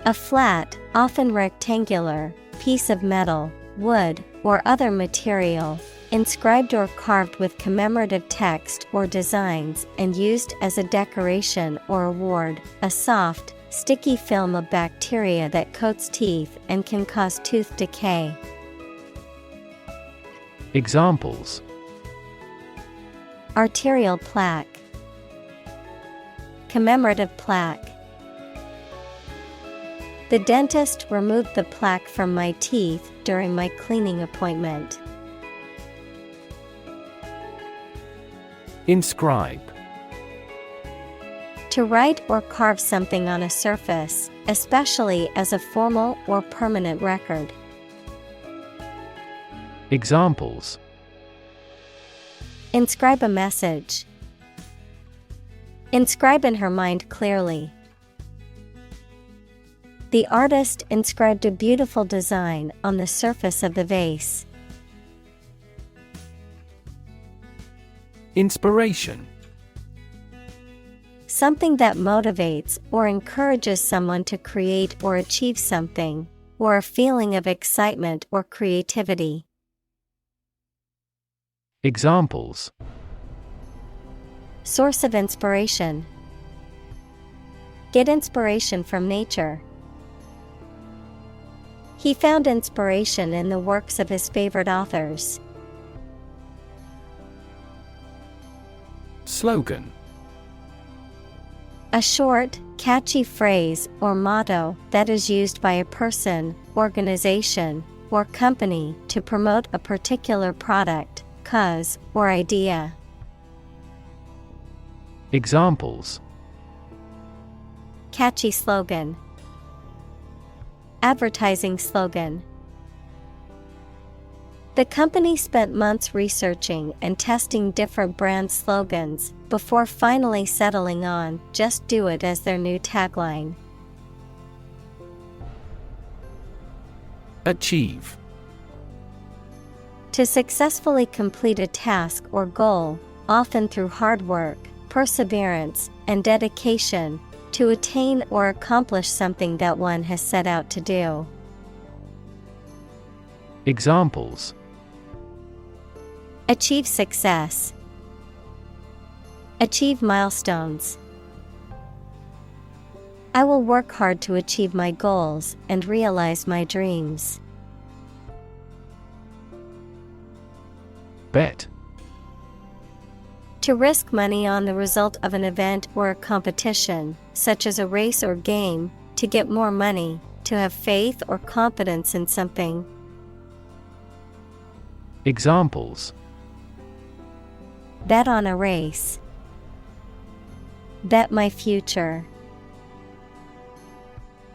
A flat, often rectangular, piece of metal, wood, or other material, inscribed or carved with commemorative text or designs and used as a decoration or award, a soft, sticky film of bacteria that coats teeth and can cause tooth decay. Examples: Arterial plaque. Commemorative plaque. The dentist removed the plaque from my teeth during my cleaning appointment. Inscribe. To write or carve something on a surface, especially as a formal or permanent record. Examples: Inscribe a message. Inscribe in her mind clearly. The artist inscribed a beautiful design on the surface of the vase. Inspiration. Something that motivates or encourages someone to create or achieve something, or a feeling of excitement or creativity. Examples: Source of inspiration. Get inspiration from nature. He found inspiration in the works of his favorite authors. Slogan. A short, catchy phrase or motto that is used by a person, organization, or company to promote a particular product, cause, or idea. Examples: Catchy slogan. Advertising slogan. The company spent months researching and testing different brand slogans before finally settling on "Just Do It" as their new tagline. Achieve. To successfully complete a task or goal, often through hard work, perseverance, and dedication, to attain or accomplish something that one has set out to do. Examples: Achieve success. Achieve milestones. I will work hard to achieve my goals and realize my dreams. Bet. To risk money on the result of an event or a competition, such as a race or game, to get more money, to have faith or confidence in something. Examples: Bet on a race. Bet my future.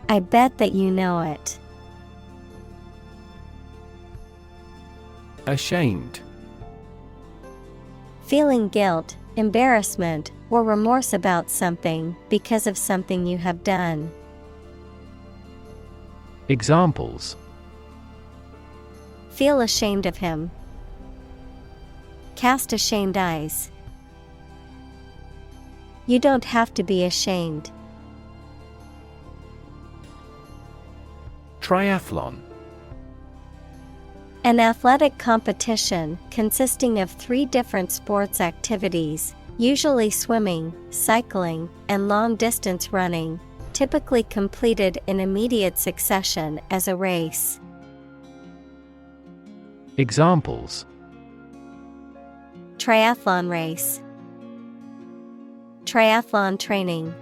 I bet that you know it. Ashamed. Feeling guilt, embarrassment, or remorse about something because of something you have done. Examples: Feel ashamed of him. Cast ashamed eyes. You don't have to be ashamed. Triathlon. An athletic competition consisting of 3 different sports activities, usually swimming, cycling, and long-distance running, typically completed in immediate succession as a race. Examples: Triathlon race. Triathlon training.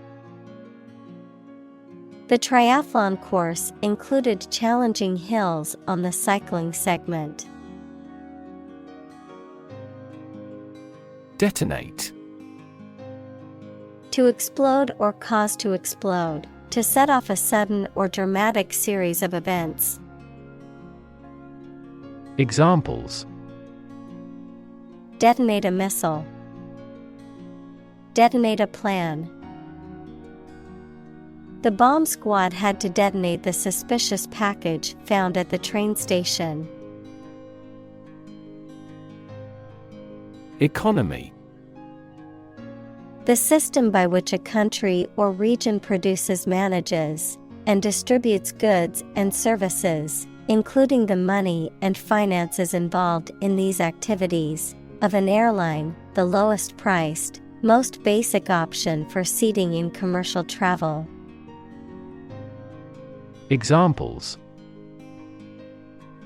The triathlon course included challenging hills on the cycling segment. Detonate. To explode or cause to explode, to set off a sudden or dramatic series of events. Examples: Detonate a missile. Detonate a plan. The bomb squad had to detonate the suspicious package found at the train station. Economy. The system by which a country or region produces, manages, and distributes goods and services, including the money and finances involved in these activities, of an airline, the lowest priced, most basic option for seating in commercial travel. Examples: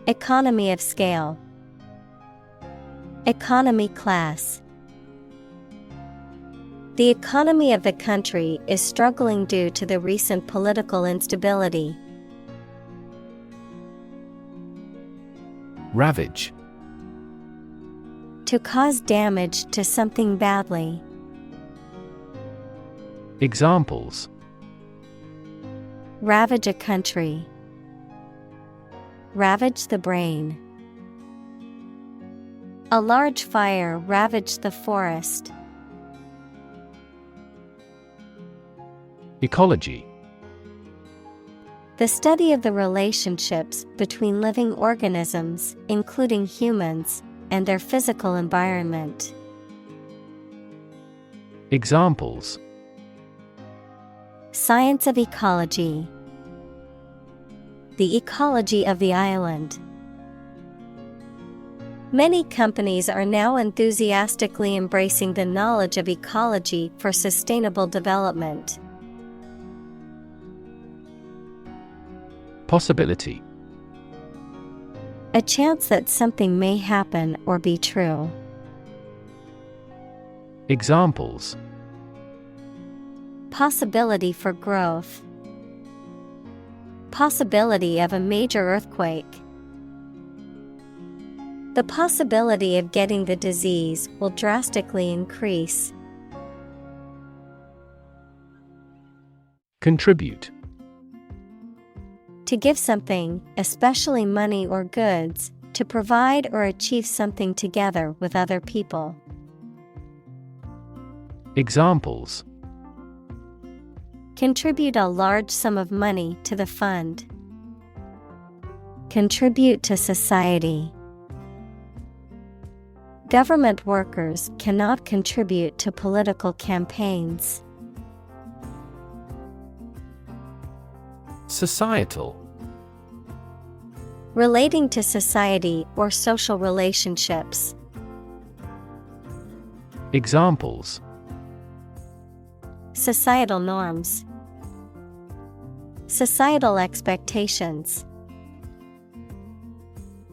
Economy of scale. Economy class. The economy of the country is struggling due to the recent political instability. Ravage. To cause damage to something badly. Examples: Ravage a country. Ravage the brain. A large fire ravaged the forest. Ecology. The study of the relationships between living organisms, including humans, and their physical environment. Examples: Science of ecology. The ecology of the island. Many companies are now enthusiastically embracing the knowledge of ecology for sustainable development. Possibility. A chance that something may happen or be true. Examples: Possibility for growth. Possibility of a major earthquake. The possibility of getting the disease will drastically increase. Contribute. To give something, especially money or goods, to provide or achieve something together with other people. Examples: Contribute a large sum of money to the fund. Contribute to society. Government workers cannot contribute to political campaigns. Societal. Relating to society or social relationships. Examples: Societal norms. Societal expectations.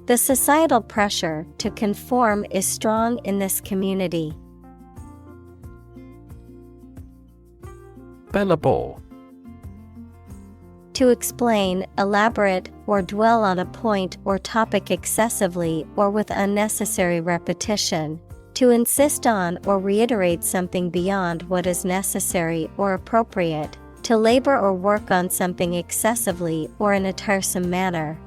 The societal pressure to conform is strong in this community. Bellabore. To explain, elaborate, or dwell on a point or topic excessively or with unnecessary repetition. To insist on or reiterate something beyond what is necessary or appropriate. To labor or work on something excessively or in a tiresome manner.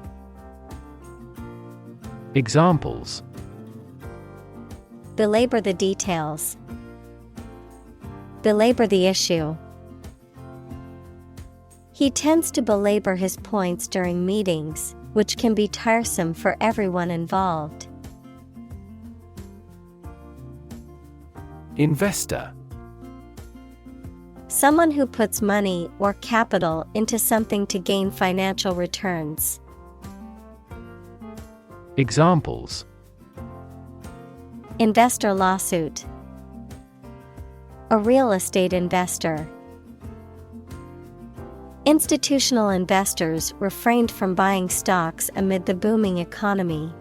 Examples: Belabor the details. Belabor the issue. He tends to belabor his points during meetings, which can be tiresome for everyone involved. Investor. Someone who puts money or capital into something to gain financial returns. Examples: Investor lawsuit. A real estate investor. Institutional investors refrained from buying stocks amid the booming economy.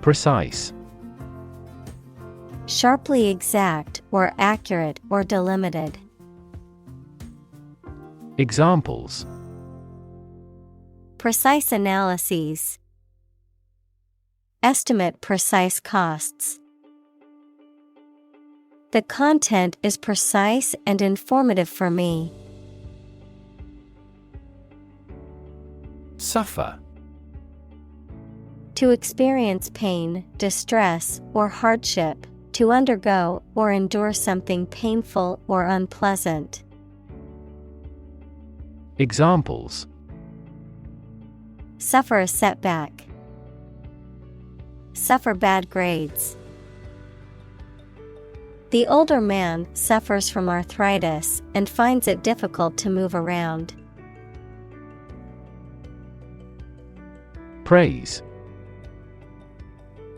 Precise. Sharply exact or accurate or delimited. Examples: Precise analyses. Estimate precise costs. The content is precise and informative for me. Suffer. To experience pain, distress, or hardship. To undergo or endure something painful or unpleasant. Examples: Suffer a setback. Suffer bad grades. The older man suffers from arthritis and finds it difficult to move around. Praise.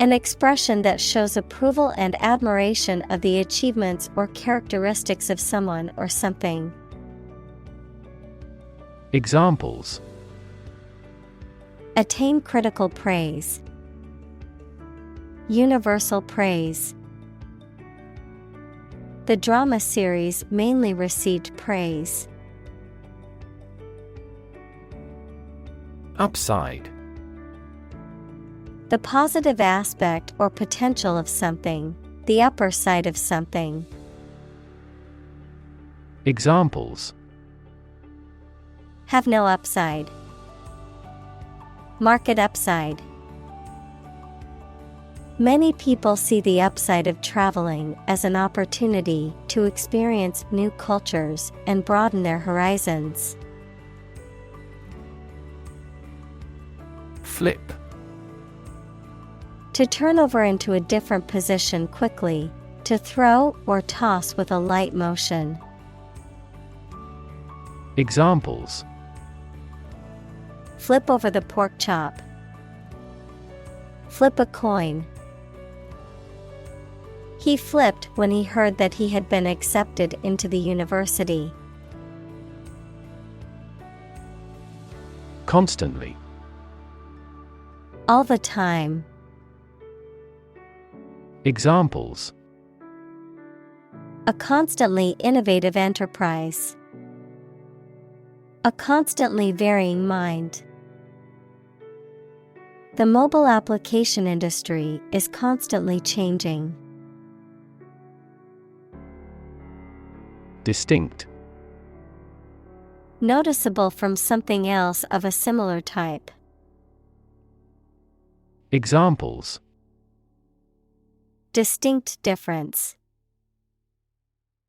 An expression that shows approval and admiration of the achievements or characteristics of someone or something. Examples: Attain critical praise. Universal praise. The drama series mainly received praise. Upside. The positive aspect or potential of something, the upper side of something. Examples: Have no upside. Market upside. Many people see the upside of traveling as an opportunity to experience new cultures and broaden their horizons. Flip. To turn over into a different position quickly, to throw or toss with a light motion. Examples: Flip over the pork chop. Flip a coin. He flipped when he heard that he had been accepted into the university. Constantly. All the time. Examples: A constantly innovative enterprise. A constantly varying mind. The mobile application industry is constantly changing. Distinct. Noticeable from something else of a similar type. Examples: Distinct difference.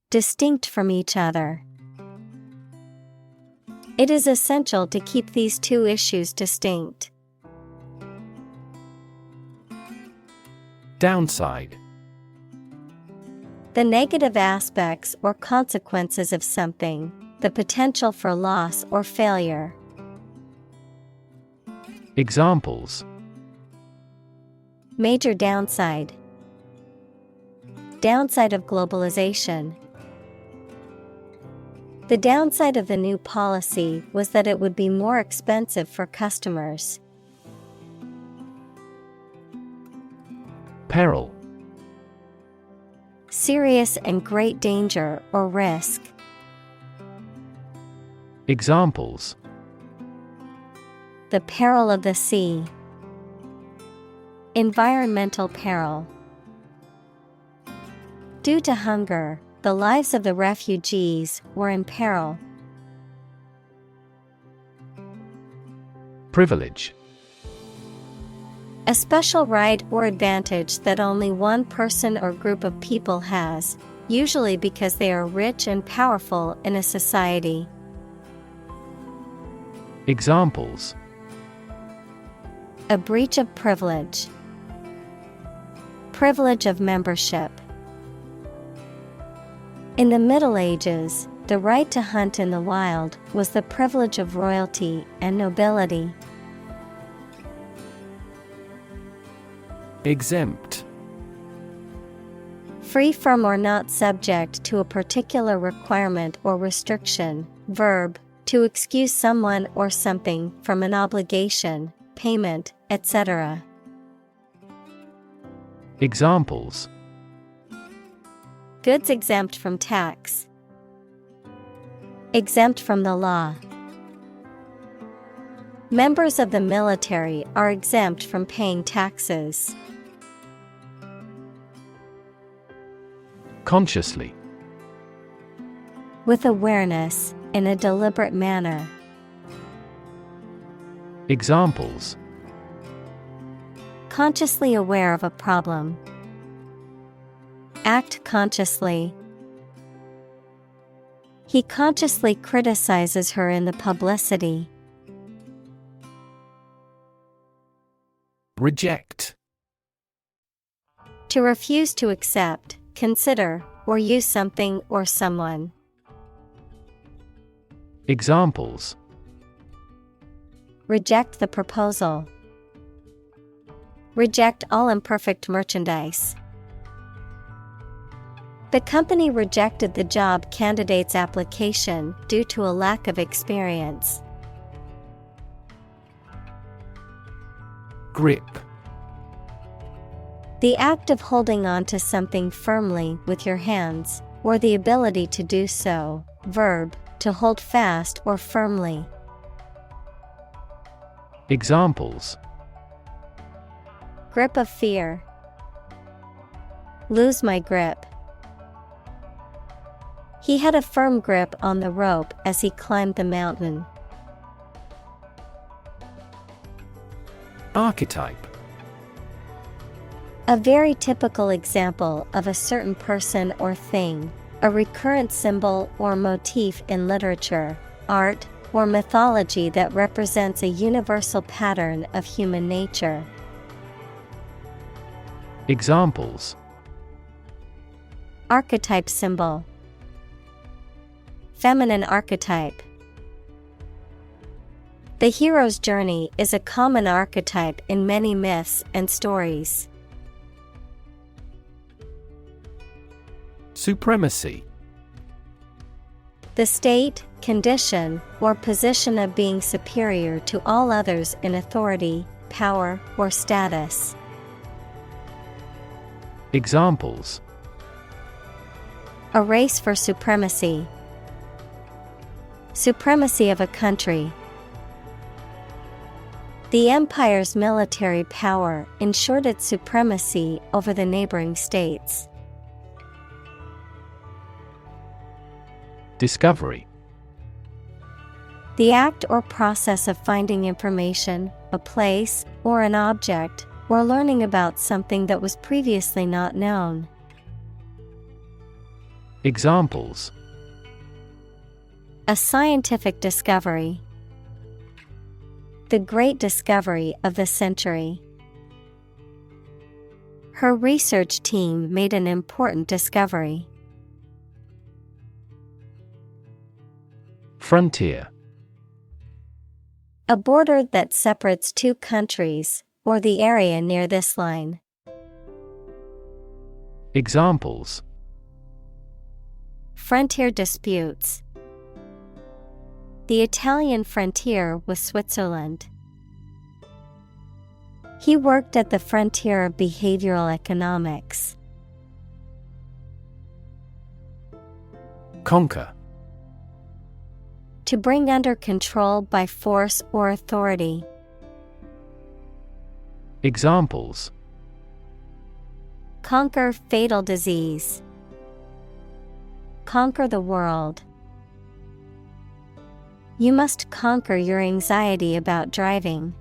Distinct from each other. It is essential to keep these two issues distinct. Downside. The negative aspects or consequences of something, the potential for loss or failure. Examples: Major downside. Downside of globalization. The downside of the new policy was that it would be more expensive for customers. Peril. Serious and great danger or risk. Examples: The peril of the sea. Environmental peril. Due to hunger, the lives of the refugees were in peril. Privilege. A special right or advantage that only one person or group of people has, usually because they are rich and powerful in a society. Examples: A breach of privilege. Privilege of membership. In the Middle Ages, the right to hunt in the wild was the privilege of royalty and nobility. Exempt. Free from or not subject to a particular requirement or restriction. Verb, to excuse someone or something from an obligation, payment, etc. Examples: Goods exempt from tax. Exempt from the law. Members of the military are exempt from paying taxes. Consciously. With awareness, in a deliberate manner. Examples: Consciously aware of a problem. Act consciously. He consciously criticizes her in the publicity. Reject. To refuse to accept, consider, or use something or someone. Examples: Reject the proposal. Reject all imperfect merchandise. The company rejected the job candidate's application due to a lack of experience. Grip. The act of holding on to something firmly with your hands, or the ability to do so. Verb, to hold fast or firmly. Examples: Grip of fear. Lose my grip. He had a firm grip on the rope as he climbed the mountain. Archetype. A very typical example of a certain person or thing, a recurrent symbol or motif in literature, art, or mythology that represents a universal pattern of human nature. Examples: Archetype symbol. Feminine archetype. The hero's journey is a common archetype in many myths and stories. Supremacy. The state, condition, or position of being superior to all others in authority, power, or status. Examples: A race for supremacy. Supremacy of a country. The empire's military power ensured its supremacy over the neighboring states. Discovery. The act or process of finding information, a place, or an object, or learning about something that was previously not known. Examples: A scientific discovery. The great discovery of the century. Her research team made an important discovery. Frontier. A border that separates two countries, or the area near this line. Examples: Frontier disputes. The Italian frontier with Switzerland. He worked at the frontier of behavioral economics. Conquer. To bring under control by force or authority. Examples: Conquer fatal disease. Conquer the world. You must conquer your anxiety about driving.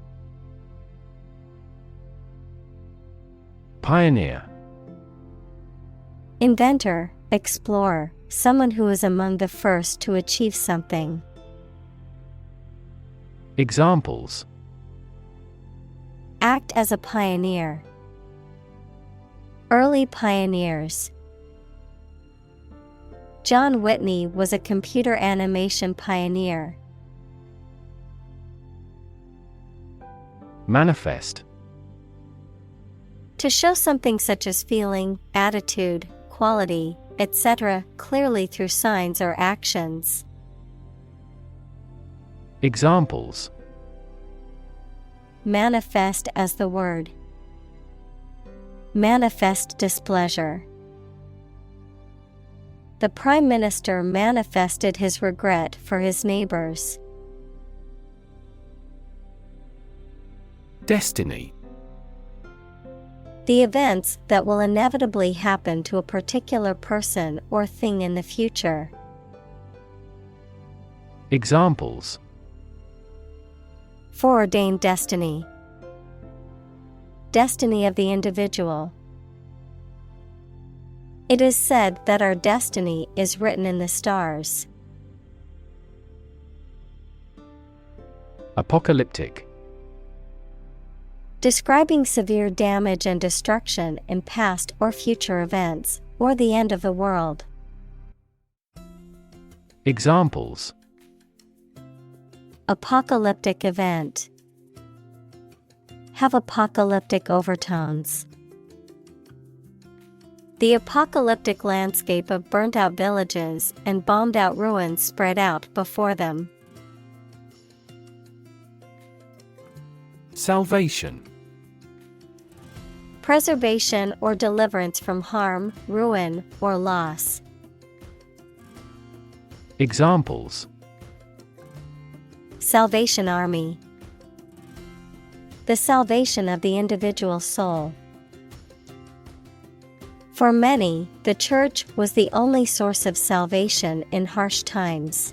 Pioneer. Inventor, explorer, someone who is among the first to achieve something. Examples: Act as a pioneer. Early pioneers. John Whitney was a computer animation pioneer. Manifest. To show something such as feeling, attitude, quality, etc., clearly through signs or actions. Examples: Manifest as the word. Manifest displeasure. The Prime Minister manifested his regret for his neighbors. Destiny. The events that will inevitably happen to a particular person or thing in the future. Examples: Foreordained destiny. Destiny of the individual. It is said that our destiny is written in the stars. Apocalyptic. Describing severe damage and destruction in past or future events, or the end of the world. Examples: Apocalyptic event. Have apocalyptic overtones. The apocalyptic landscape of burnt-out villages and bombed-out ruins spread out before them. Salvation. Preservation or deliverance from harm, ruin, or loss. Examples: Salvation Army. The salvation of the individual soul. For many, the church was the only source of salvation in harsh times.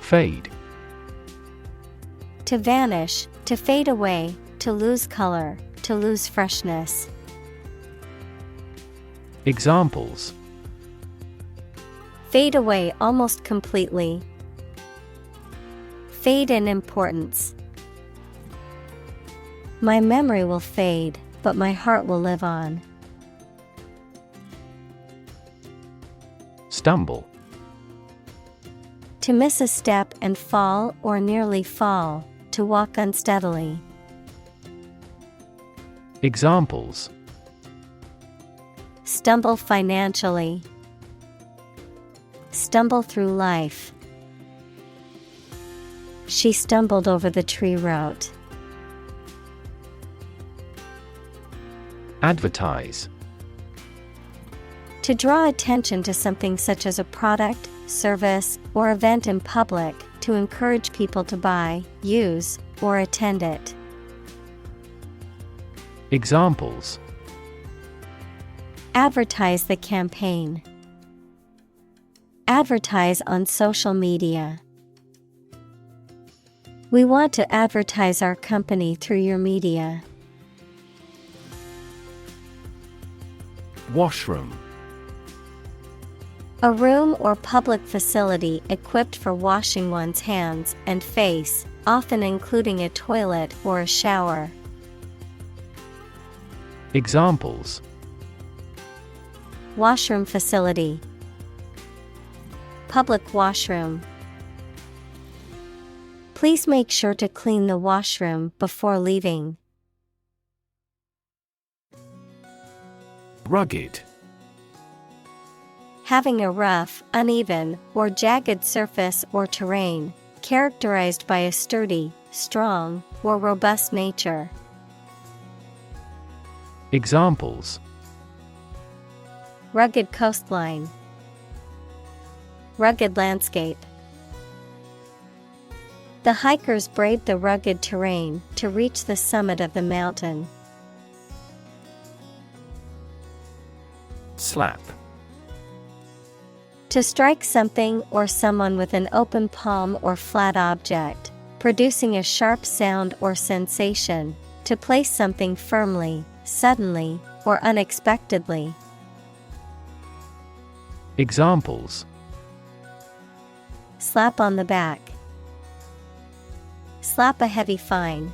Fade. To vanish, to fade away, to lose color, to lose freshness. Examples: Fade away almost completely. Fade in importance. My memory will fade, but my heart will live on. Stumble. To miss a step and fall or nearly fall, to walk unsteadily. Examples: Stumble financially. Stumble through life. She stumbled over the tree root. Advertise. To draw attention to something such as a product, service, or event in public, to encourage people to buy, use, or attend it. Examples: Advertise the campaign. Advertise on social media. We want to advertise our company through your media. Washroom. A room or public facility equipped for washing one's hands and face, often including a toilet or a shower. Examples: washroom facility, public washroom. Please make sure to clean the washroom before leaving. Rugged. Having a rough, uneven, or jagged surface or terrain, characterized by a sturdy, strong, or robust nature. Examples: rugged coastline, rugged landscape. The hikers braved the rugged terrain to reach the summit of the mountain. Slap. To strike something or someone with an open palm or flat object, producing a sharp sound or sensation, to place something firmly, suddenly, or unexpectedly. Examples: slap on the back, slap a heavy fine.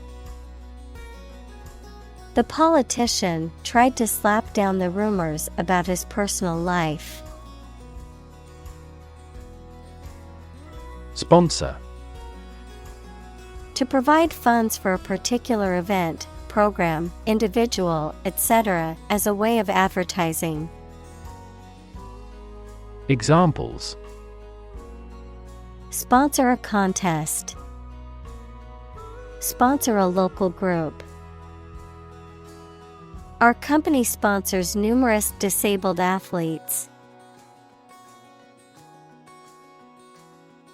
The politician tried to slap down the rumors about his personal life. Sponsor. To provide funds for a particular event, program, individual, etc., as a way of advertising. Examples: sponsor a contest, sponsor a local group. Our company sponsors numerous disabled athletes.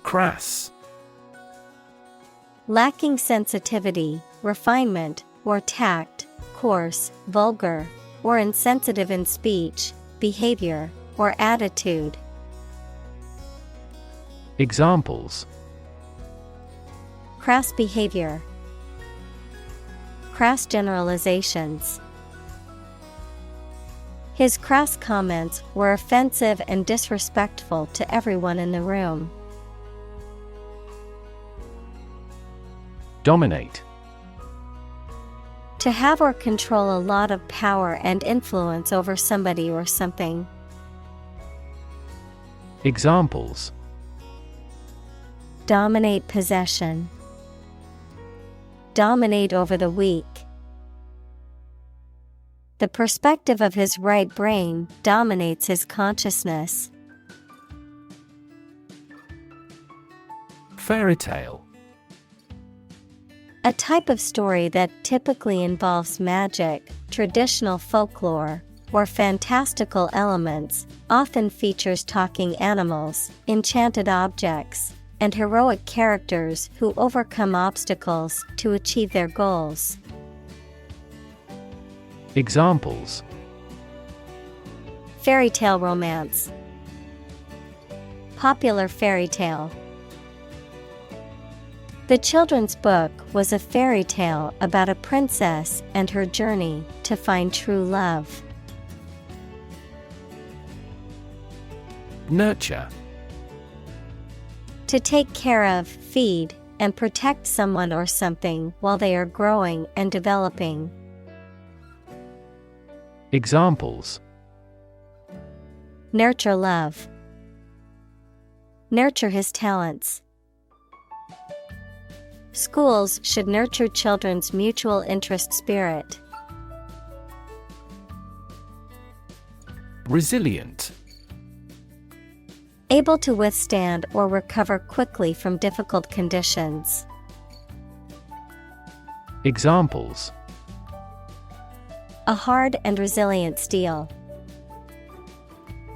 Crass. Lacking sensitivity, refinement, or tact, coarse, vulgar, or insensitive in speech, behavior, or attitude. Examples: crass behavior, crass generalizations. His crass comments were offensive and disrespectful to everyone in the room. Dominate. To have or control a lot of power and influence over somebody or something. Examples: dominate possession, dominate over the weak. The perspective of his right brain dominates his consciousness. Fairy tale. A type of story that typically involves magic, traditional folklore, or fantastical elements, often features talking animals, enchanted objects, and heroic characters who overcome obstacles to achieve their goals. Examples: fairy tale romance, popular fairy tale. The children's book was a fairy tale about a princess and her journey to find true love. Nurture. To take care of, feed, and protect someone or something while they are growing and developing. Examples: nurture love, nurture his talents. Schools should nurture children's mutual interest spirit. Resilient. Able to withstand or recover quickly from difficult conditions. Examples: a hard and resilient steel.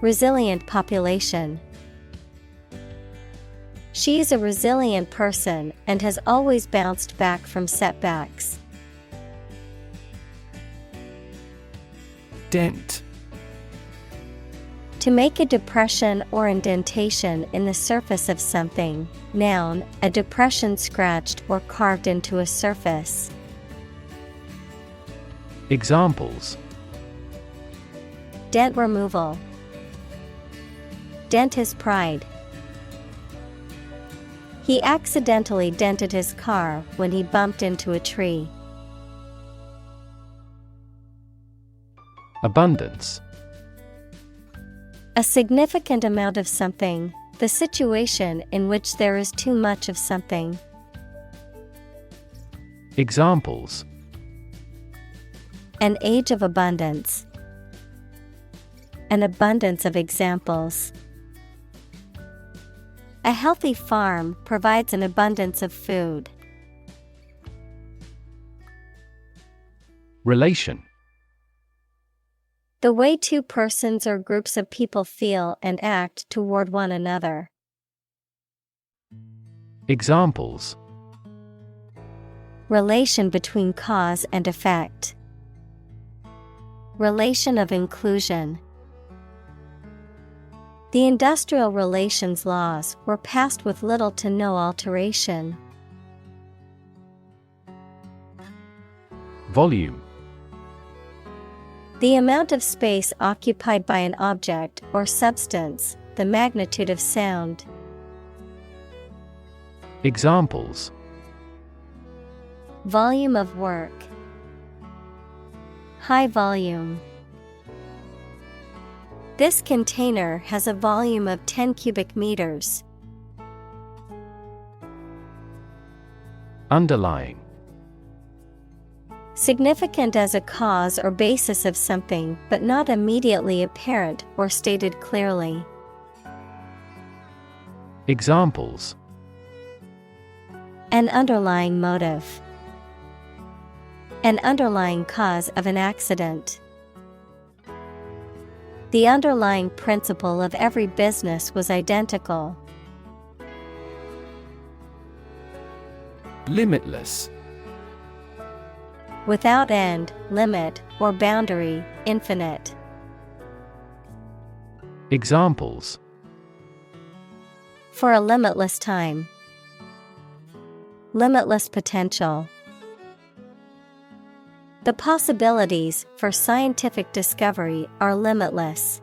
Resilient population. She is a resilient person and has always bounced back from setbacks. Dent. To make a depression or indentation in the surface of something. Noun, a depression scratched or carved into a surface. Examples: dent removal. Dent his pride. He accidentally dented his car when he bumped into a tree. Abundance. A significant amount of something, the situation in which there is too much of something. Examples: An age of abundance. An abundance of examples. A healthy farm provides an abundance of food. Relation. The way two persons or groups of people feel and act toward one another. Examples: Relation between cause and effect. Relation of inclusion. The industrial relations laws were passed with little to no alteration. Volume. The amount of space occupied by an object or substance, the magnitude of sound. Examples: Volume of work. High volume. This container has a volume of 10 cubic meters. Underlying. Significant as a cause or basis of something, but not immediately apparent or stated clearly. Examples: An underlying motive. An underlying cause of an accident. The underlying principle of every business was identical. Limitless. Without end, limit, or boundary, infinite. Examples: For a limitless time. Limitless potential. The possibilities for scientific discovery are limitless.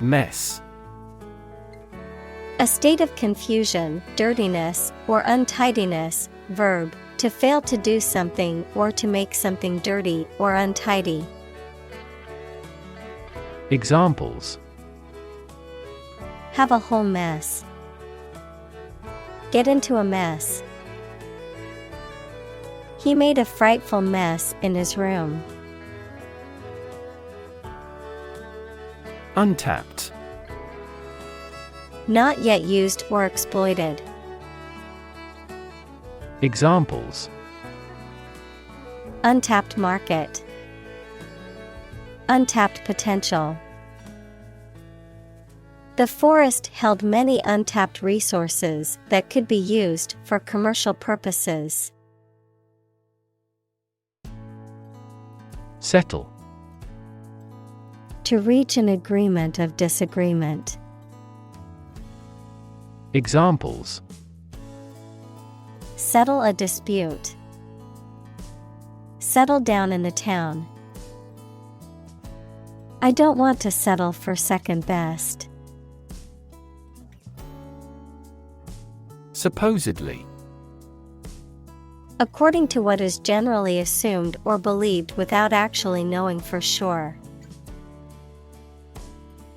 Mess. A state of confusion, dirtiness, or untidiness. Verb, to fail to do something or to make something dirty or untidy. Examples: Have a whole mess. Get into a mess. He made a frightful mess in his room. Untapped. Not yet used or exploited. Examples: Untapped market. Untapped potential. The forest held many untapped resources that could be used for commercial purposes. Settle. To reach an agreement of disagreement. Examples: Settle a dispute. Settle down in the town. I don't want to settle for second best. Supposedly. According to what is generally assumed or believed without actually knowing for sure.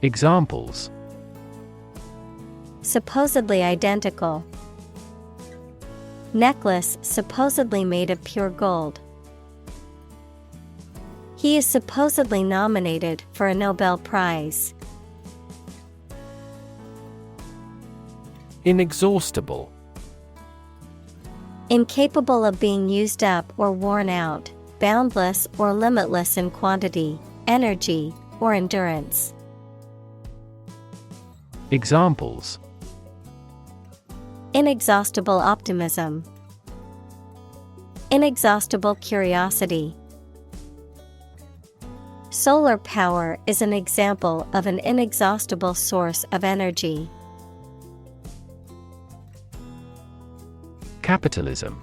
Examples: Supposedly identical. Necklace supposedly made of pure gold. He is supposedly nominated for a Nobel Prize. Inexhaustible. Incapable of being used up or worn out, boundless or limitless in quantity, energy, or endurance. Examples: Inexhaustible optimism. Inexhaustible curiosity. Solar power is an example of an inexhaustible source of energy. Capitalism.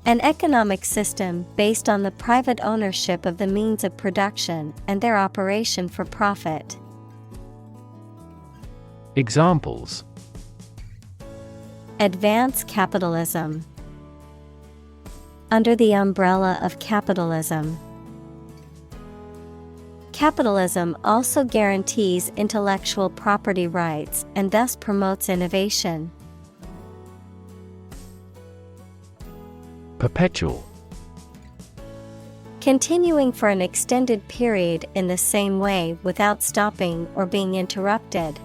An economic system based on the private ownership of the means of production and their operation for profit. Examples: Advance capitalism. under the umbrella of capitalism. Capitalism also guarantees intellectual property rights and thus promotes innovation. Perpetual. Continuing for an extended period in the same way without stopping or being interrupted.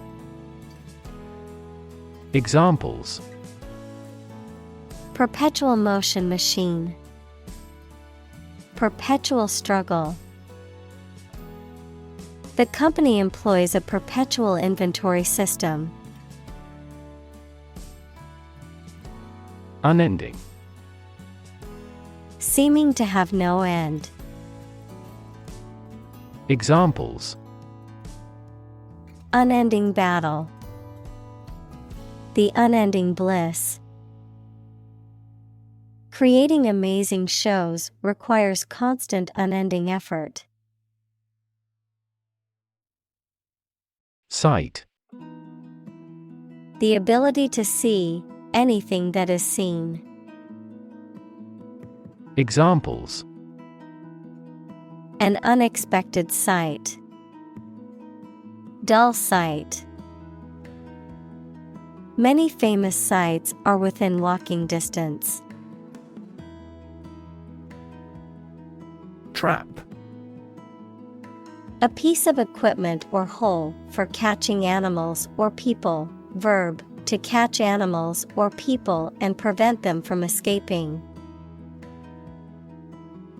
Examples: perpetual motion machine, perpetual struggle. The company employs a perpetual inventory system. Unending. Seeming to have no end. Examples: unending battle, the unending bliss. Creating amazing shows requires constant unending effort. Sight. The ability to see anything that is seen. Examples: an unexpected sight, dull sight. Many famous sights are within walking distance. Trap. A piece of equipment or hole for catching animals or people. Verb, to catch animals or people and prevent them from escaping.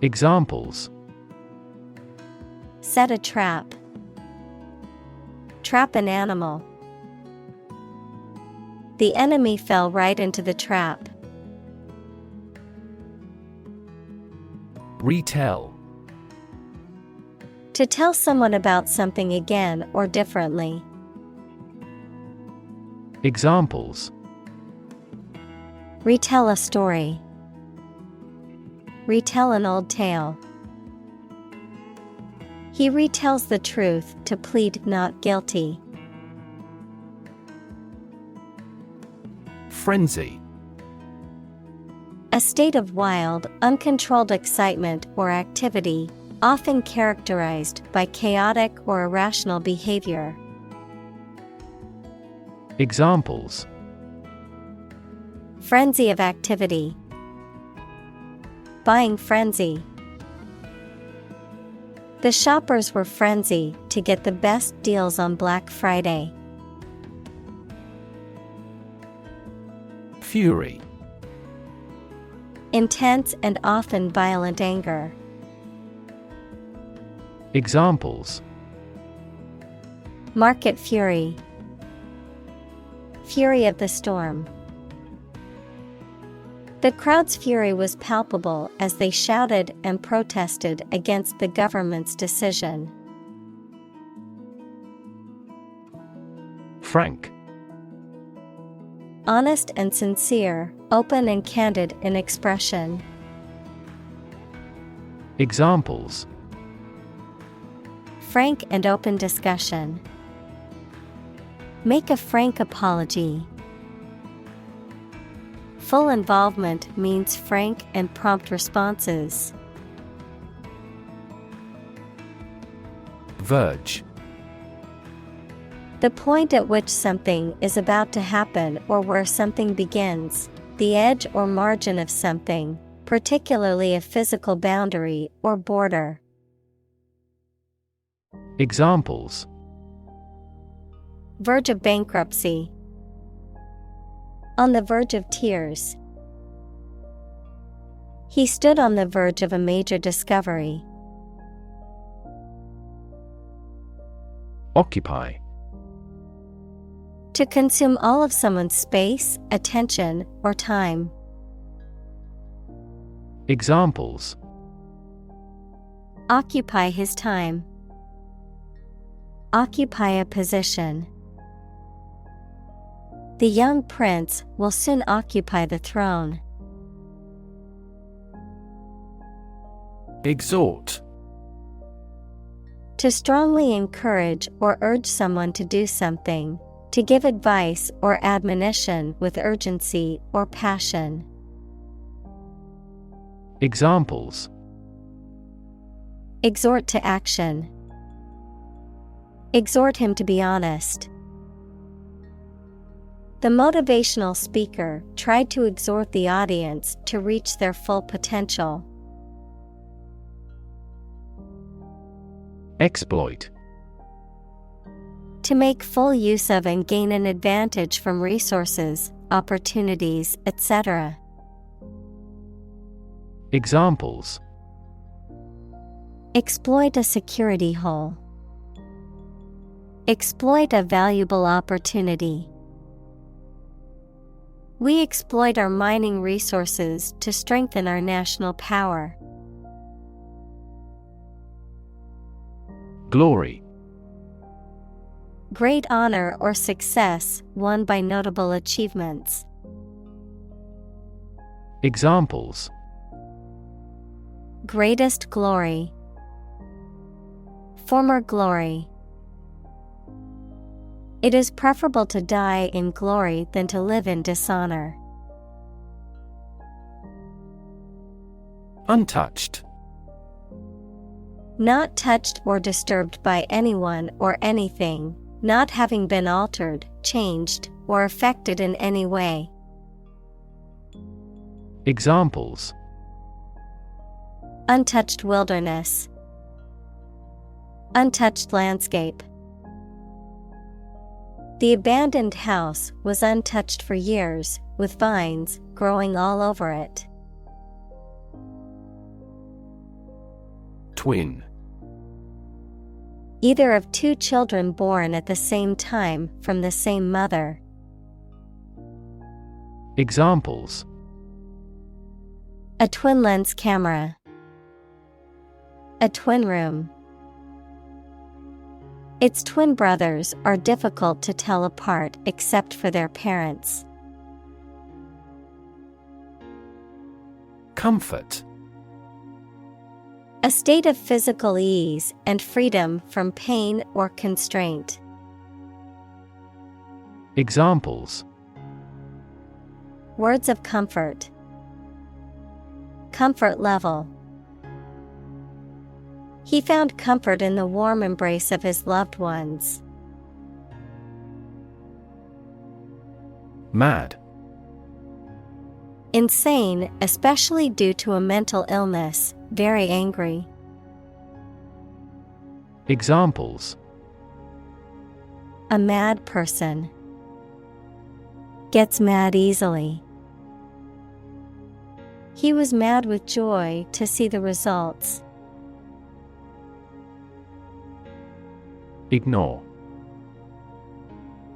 Examples: set a trap, trap an animal. The enemy fell right into the trap. Retell. To tell someone about something again or differently. Examples: retell a story, retell an old tale. He retells the truth to plead not guilty. Frenzy. A state of wild, uncontrolled excitement or activity, often characterized by chaotic or irrational behavior. Examples: frenzy of activity, buying frenzy. The shoppers were frenzied to get the best deals on Black Friday. Fury. Intense and often violent anger. Examples: market fury, fury of the storm. The crowd's fury was palpable as they shouted and protested against the government's decision. Frank. Honest and sincere, open and candid in expression. Examples: frank and open discussion. Make a frank apology. Full involvement means frank and prompt responses. Verge. The point at which something is about to happen or where something begins, the edge or margin of something, particularly a physical boundary or border. Examples: verge of bankruptcy, on the verge of tears. He stood on the verge of a major discovery. Occupy. To consume all of someone's space, attention, or time. Examples: occupy his time, occupy a position. The young prince will soon occupy the throne. Exhort. To strongly encourage or urge someone to do something, to give advice or admonition with urgency or passion. Examples: exhort to action. Exhort him to be honest. The motivational speaker tried to exhort the audience to reach their full potential. Exploit. To make full use of and gain an advantage from resources, opportunities, etc. Examples: exploit a security hole. Exploit a valuable opportunity. We exploit our mining resources to strengthen our national power. Glory. Great honor or success won by notable achievements. Examples: greatest glory. Former glory. It is preferable to die in glory than to live in dishonor. Untouched. Not touched or disturbed by anyone or anything, not having been altered, changed, or affected in any way. Examples: untouched wilderness. Untouched landscape. The abandoned house was untouched for years, with vines growing all over it. Twin. Either of two children born at the same time from the same mother. Examples: a twin lens camera. A twin room. Its twin brothers are difficult to tell apart except for their parents. Comfort. A state of physical ease and freedom from pain or constraint. Examples: words of comfort. Comfort level. He found comfort in the warm embrace of his loved ones. Mad. Insane, especially due to a mental illness, very angry. Examples: a mad person. Gets mad easily. He was mad with joy to see the results. Ignore.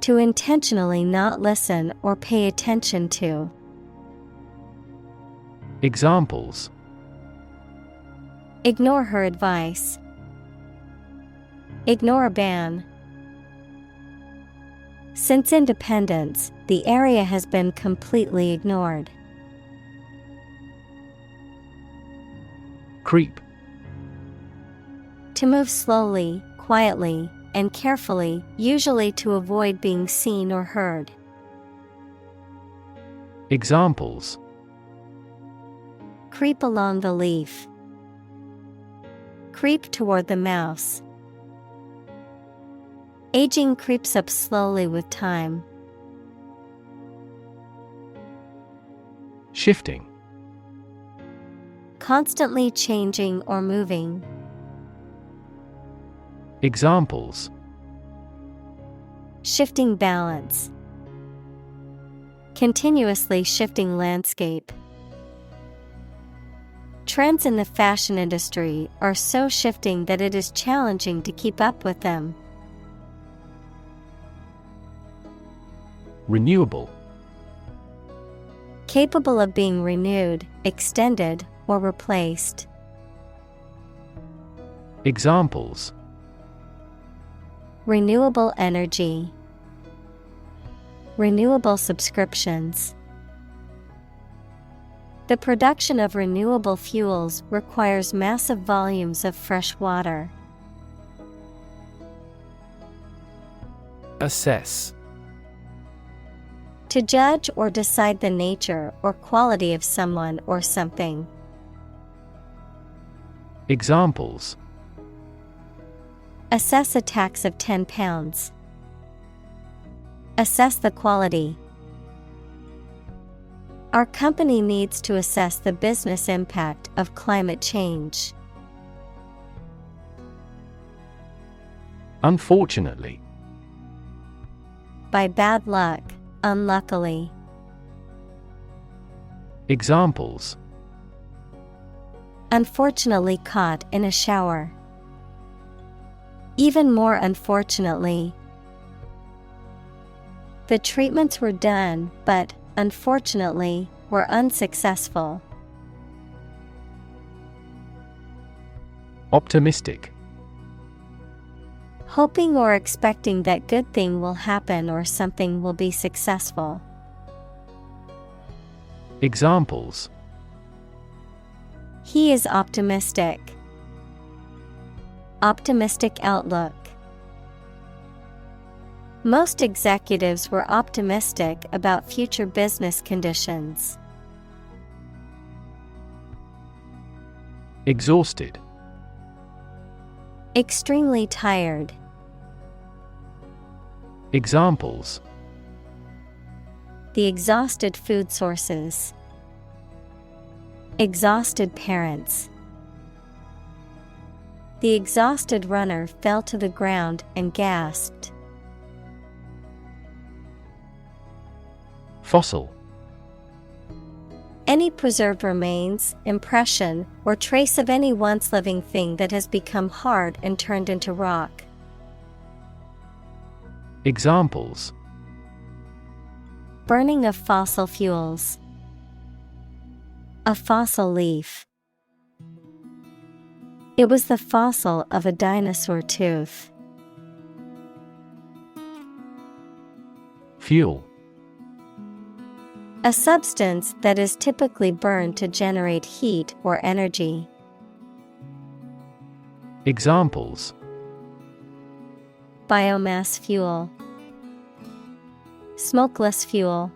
To intentionally not listen or pay attention to. Examples: ignore her advice. Ignore a ban. Since independence, the area has been completely ignored. Creep. To move slowly, quietly, and carefully, usually to avoid being seen or heard. Examples: creep along the leaf. Creep toward the mouse. Aging creeps up slowly with time. Shifting. Constantly changing or moving. Examples: shifting balance. Continuously shifting landscape. Trends in the fashion industry are so shifting that it is challenging to keep up with them. Renewable. Capable of being renewed, extended, or replaced. Examples: renewable energy. Renewable subscriptions. The production of renewable fuels requires massive volumes of fresh water. Assess. To judge or decide the nature or quality of someone or something. Examples: Assess a tax of £10. Assess the quality. Our company needs to assess the business impact of climate change. Unfortunately. By bad luck, unluckily. Examples: Unfortunately caught in a shower. Even more unfortunately. The treatments were done, but, unfortunately, were unsuccessful. Optimistic. Hoping or expecting that good thing will happen or something will be successful. Examples: He is optimistic. Optimistic outlook. Most executives were optimistic about future business conditions. Exhausted. Extremely tired. Examples: The exhausted food sources. Exhausted parents. The exhausted runner fell to the ground and gasped. Fossil. Any preserved remains, impression, or trace of any once living thing that has become hard and turned into rock. Examples: Burning of fossil fuels. A fossil leaf. It was the fossil of a dinosaur tooth. Fuel. A substance that is typically burned to generate heat or energy. Examples: Biomass fuel. Smokeless fuel.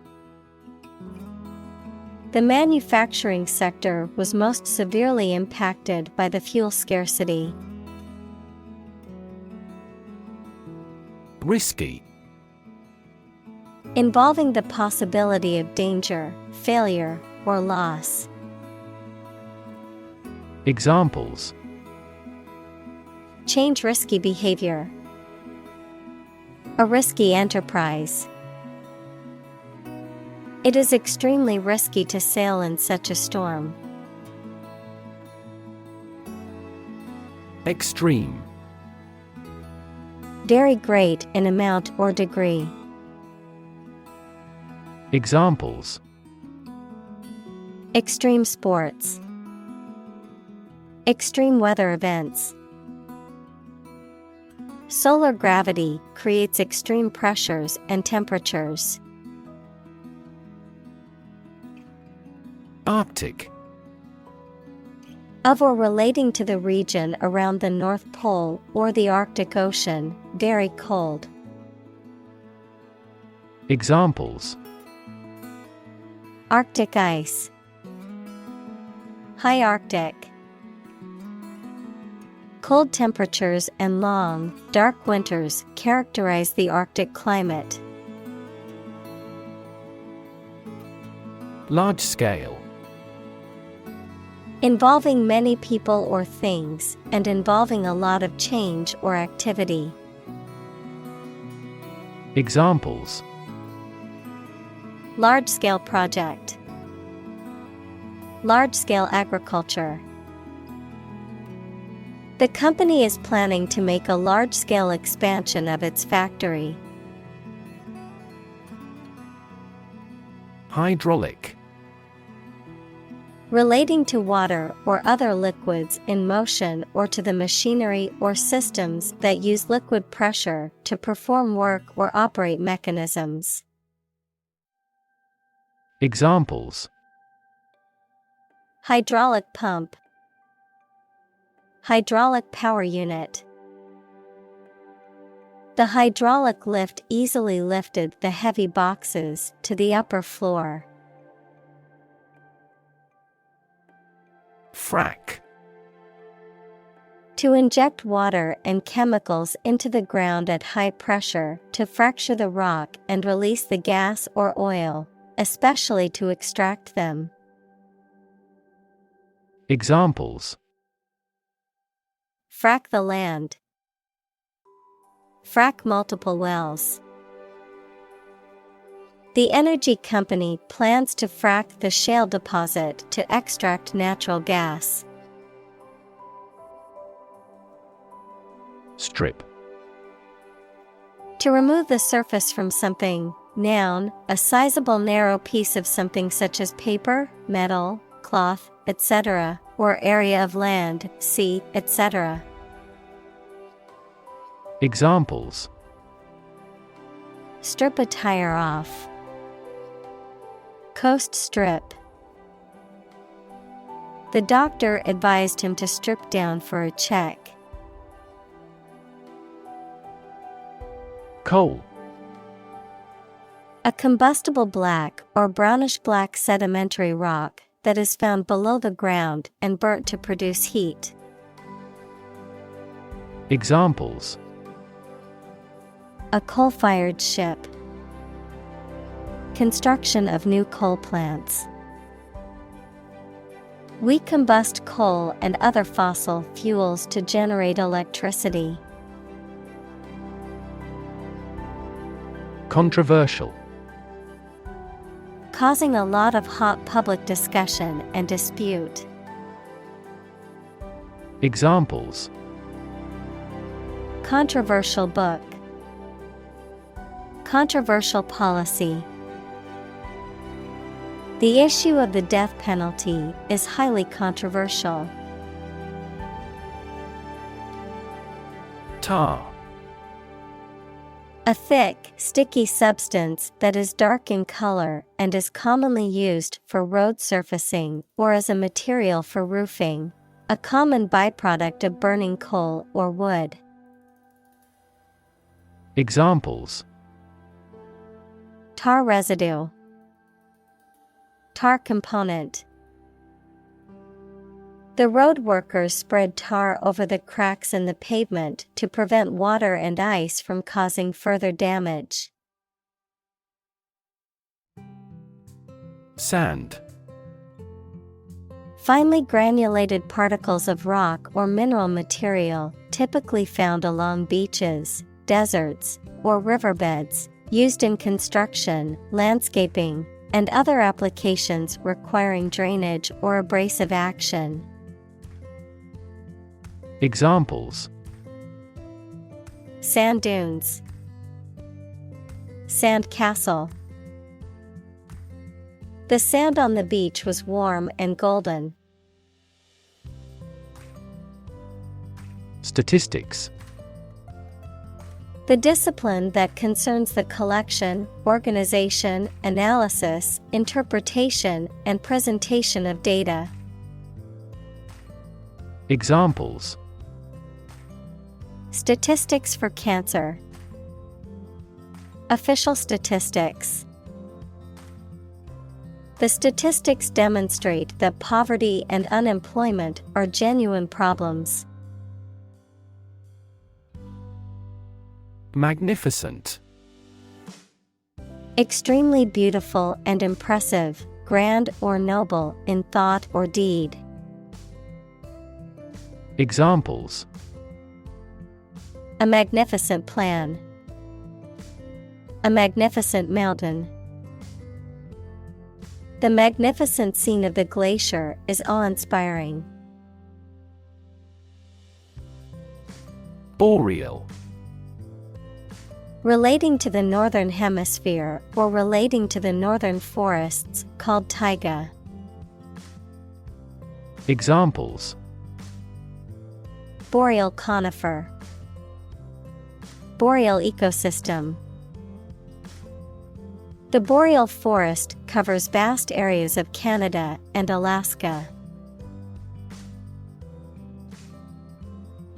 The manufacturing sector was most severely impacted by the fuel scarcity. Risky. Involving the possibility of danger, failure, or loss. Examples: Change risky behavior. A risky enterprise. It is extremely risky to sail in such a storm. Extreme. Very great in amount or degree. Examples: Extreme sports. Extreme weather events. Solar gravity creates extreme pressures and temperatures. Arctic. Of or relating to the region around the North Pole or the Arctic Ocean, very cold. Examples: Arctic ice. High Arctic. Cold temperatures and long, dark winters characterize the Arctic climate. Large scale. Involving many people or things, and involving a lot of change or activity. Examples: Large-scale project. Large-scale agriculture. The company is planning to make a large-scale expansion of its factory. Hydraulic. Relating to water or other liquids in motion or to the machinery or systems that use liquid pressure to perform work or operate mechanisms. Examples: Hydraulic pump. Hydraulic power unit. The hydraulic lift easily lifted the heavy boxes to the upper floor. Frack. To inject water and chemicals into the ground at high pressure to fracture the rock and release the gas or oil, especially to extract them. Examples: Frack the land. Frack multiple wells. The energy company plans to frack the shale deposit to extract natural gas. Strip. To remove the surface from something. Noun, a sizable narrow piece of something such as paper, metal, cloth, etc., or area of land, sea, etc. Examples: Strip a tire off. Coast strip. The doctor advised him to strip down for a check. Coal. A combustible black or brownish-black sedimentary rock that is found below the ground and burnt to produce heat. Examples: A coal-fired ship. Construction of new coal plants. We combust coal and other fossil fuels to generate electricity. Controversial. Causing a lot of hot public discussion and dispute. Examples: Controversial book. Controversial policy. The issue of the death penalty is highly controversial. Tar. A thick, sticky substance that is dark in color and is commonly used for road surfacing or as a material for roofing, a common byproduct of burning coal or wood. Examples: Tar residue. Tar component. The road workers spread tar over the cracks in the pavement to prevent water and ice from causing further damage. Sand. Finely granulated particles of rock or mineral material, typically found along beaches, deserts, or riverbeds, used in construction, landscaping, and other applications requiring drainage or abrasive action. Examples: Sand dunes. Sand castle. The sand on the beach was warm and golden. Statistics. The discipline that concerns the collection, organization, analysis, interpretation, and presentation of data. Examples: Statistics for cancer. Official statistics. The statistics demonstrate that poverty and unemployment are genuine problems. Magnificent. Extremely beautiful and impressive, grand or noble in thought or deed. Examples: A magnificent plan. A magnificent mountain. The magnificent scene of the glacier is awe-inspiring. Boreal. Relating to the northern hemisphere or relating to the northern forests, called taiga. Examples: Boreal conifer. Boreal ecosystem. The boreal forest covers vast areas of Canada and Alaska.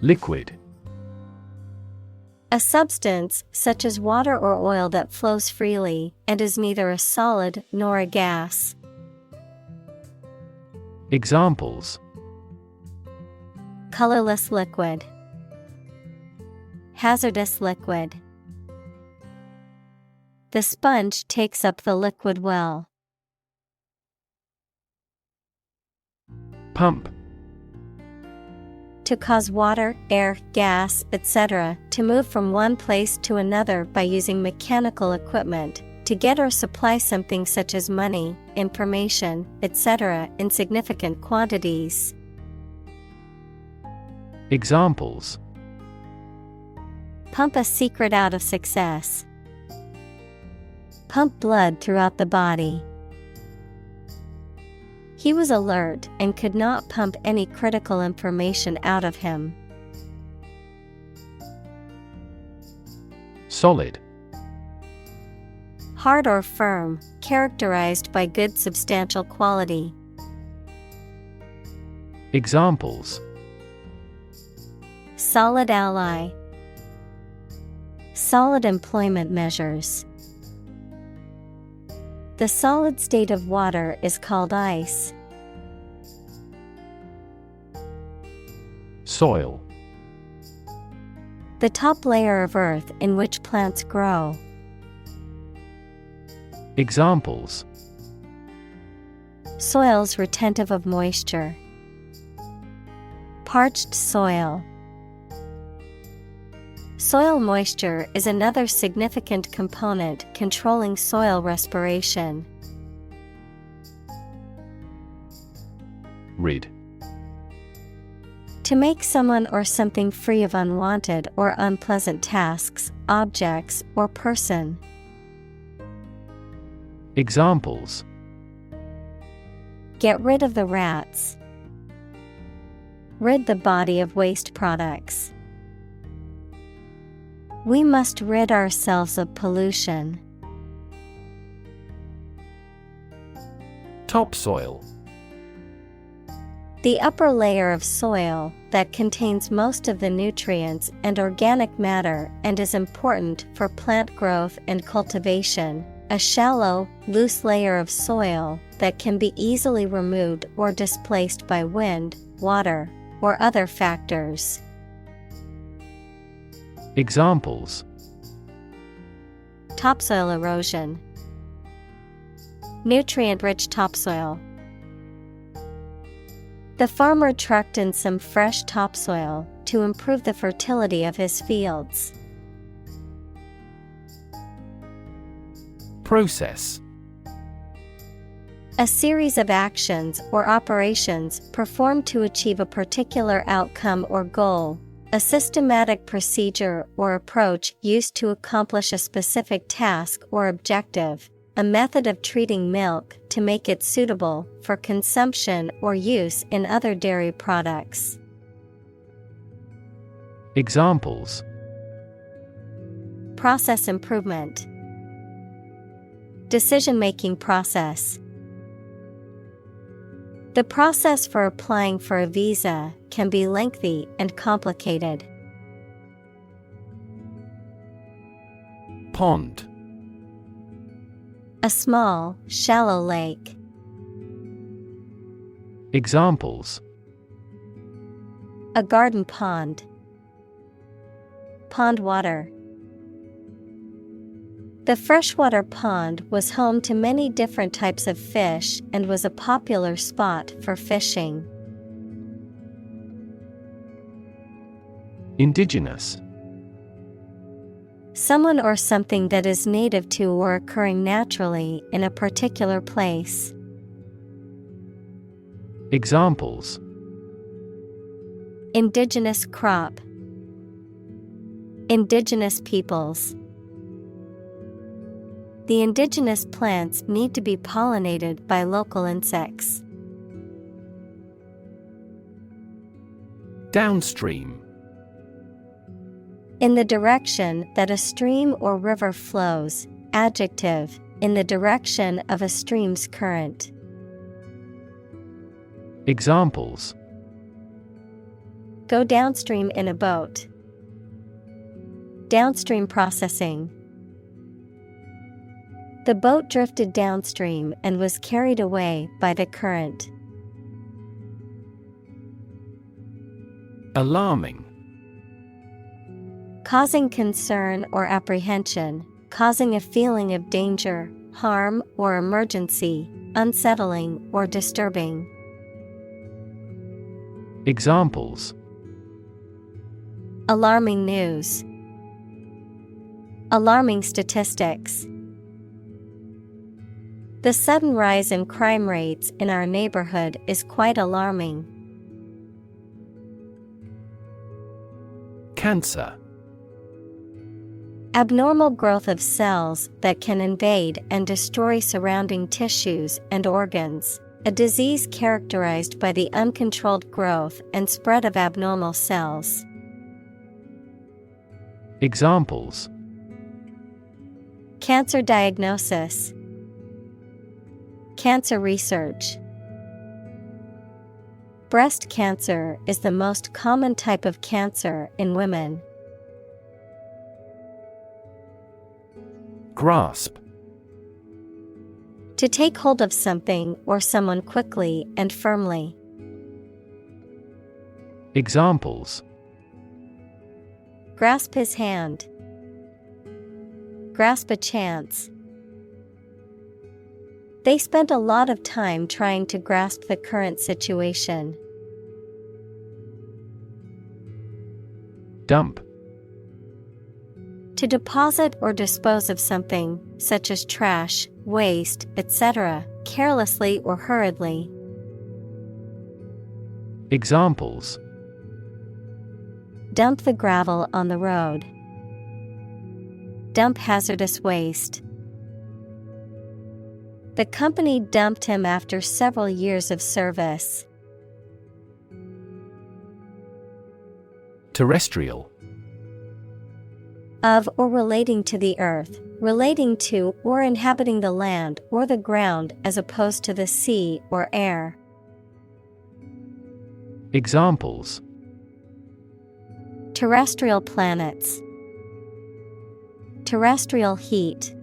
Liquid. A substance, such as water or oil that flows freely, and is neither a solid nor a gas. Examples: colorless liquid, hazardous liquid. The sponge takes up the liquid well. Pump. To cause water, air, gas, etc. to move from one place to another by using mechanical equipment, to get or supply something such as money, information, etc. in significant quantities. Examples: Pump a secret out of success. Pump blood throughout the body. He was alert and could not pump any critical information out of him. Solid. Hard or firm, characterized by good substantial quality. Examples: Solid ally. Solid employment measures. The solid state of water is called ice. Soil. The top layer of earth in which plants grow. Examples: Soils retentive of moisture. Parched soil. Soil moisture is another significant component controlling soil respiration. Rid. To make someone or something free of unwanted or unpleasant tasks, objects, or person. Examples: Get rid of the rats. Rid the body of waste products. We must rid ourselves of pollution. Topsoil. The upper layer of soil that contains most of the nutrients and organic matter and is important for plant growth and cultivation. A shallow, loose layer of soil that can be easily removed or displaced by wind, water, or other factors. Examples: Topsoil erosion. Nutrient-rich topsoil. The farmer trucked in some fresh topsoil to improve the fertility of his fields. Process. A series of actions or operations performed to achieve a particular outcome or goal. A systematic procedure or approach used to accomplish a specific task or objective. A method of treating milk to make it suitable for consumption or use in other dairy products. Examples: Process improvement. Decision-making process. The process for applying for a visa can be lengthy and complicated. Pond. A small, shallow lake. Examples: A garden pond. Pond water. The freshwater pond was home to many different types of fish and was a popular spot for fishing. Indigenous. Someone or something that is native to or occurring naturally in a particular place. Examples: Indigenous crop. Indigenous peoples. The indigenous plants need to be pollinated by local insects. Downstream. In the direction that a stream or river flows. Adjective, in the direction of a stream's current. Examples: Go downstream in a boat. Downstream processing. The boat drifted downstream and was carried away by the current. Alarming. Causing concern or apprehension, causing a feeling of danger, harm, or emergency, unsettling or disturbing. Examples: Alarming news. Alarming statistics. The sudden rise in crime rates in our neighborhood is quite alarming. Cancer. Abnormal growth of cells that can invade and destroy surrounding tissues and organs. A disease characterized by the uncontrolled growth and spread of abnormal cells. Examples: Cancer diagnosis. Cancer research. Breast cancer is the most common type of cancer in women. Grasp. To take hold of something or someone quickly and firmly. Examples: Grasp his hand. Grasp a chance. They spent a lot of time trying to grasp the current situation. Dump. To deposit or dispose of something, such as trash, waste, etc., carelessly or hurriedly. Examples: Dump the gravel on the road. Dump hazardous waste. The company dumped him after several years of service. Terrestrial. Of or relating to the earth, relating to or inhabiting the land or the ground as opposed to the sea or air. Examples: Terrestrial planets. Terrestrial heat.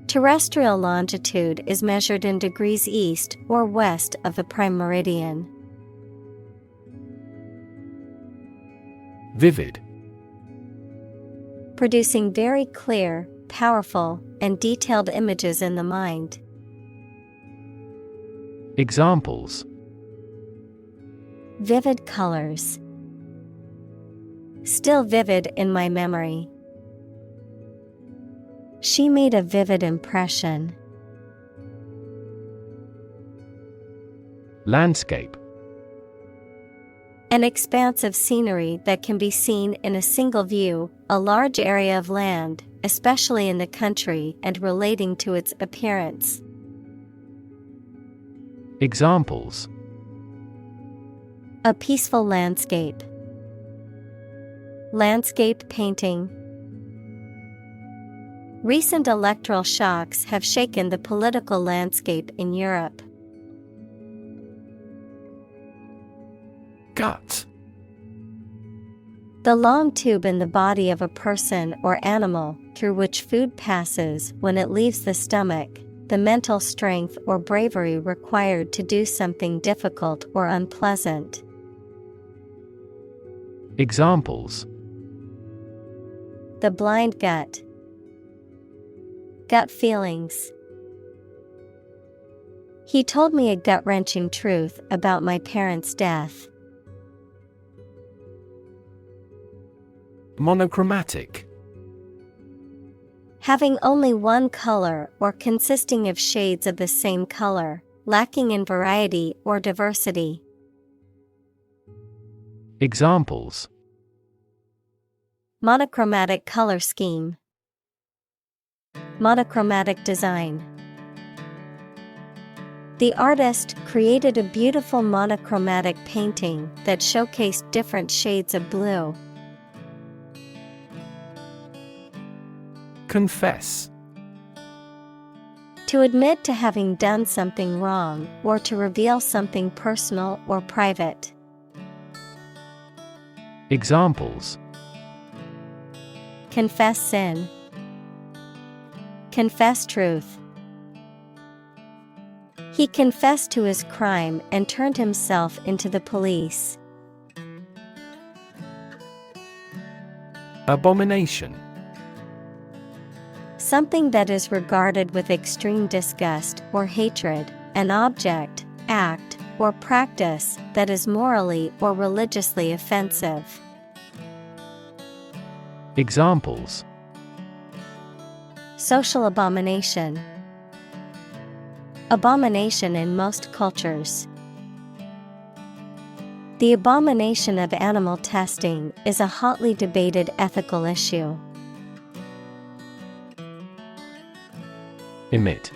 Terrestrial longitude is measured in degrees east or west of the prime meridian. Vivid. Producing very clear, powerful, and detailed images in the mind. Examples: Vivid colors. Still vivid in my memory. She made a vivid impression. Landscape. An expanse of scenery that can be seen in a single view, a large area of land, especially in the country and relating to its appearance. Examples: A peaceful landscape. Landscape painting. Recent electoral shocks have shaken the political landscape in Europe. Gut. The long tube in the body of a person or animal through which food passes when it leaves the stomach, the mental strength or bravery required to do something difficult or unpleasant. Examples: The blind gut. Gut feelings. He told me a gut-wrenching truth about my parents' death. Monochromatic. Having only one color or consisting of shades of the same color, lacking in variety or diversity. Examples: Monochromatic color scheme. Monochromatic design. The artist created a beautiful monochromatic painting that showcased different shades of blue. Confess. To admit to having done something wrong or to reveal something personal or private. Examples: Confess sin. Confess truth. He confessed to his crime and turned himself into the police. Abomination. Something that is regarded with extreme disgust or hatred, an object, act, or practice that is morally or religiously offensive. Examples: Social abomination. Abomination in most cultures. The abomination of animal testing is a hotly debated ethical issue. Emit.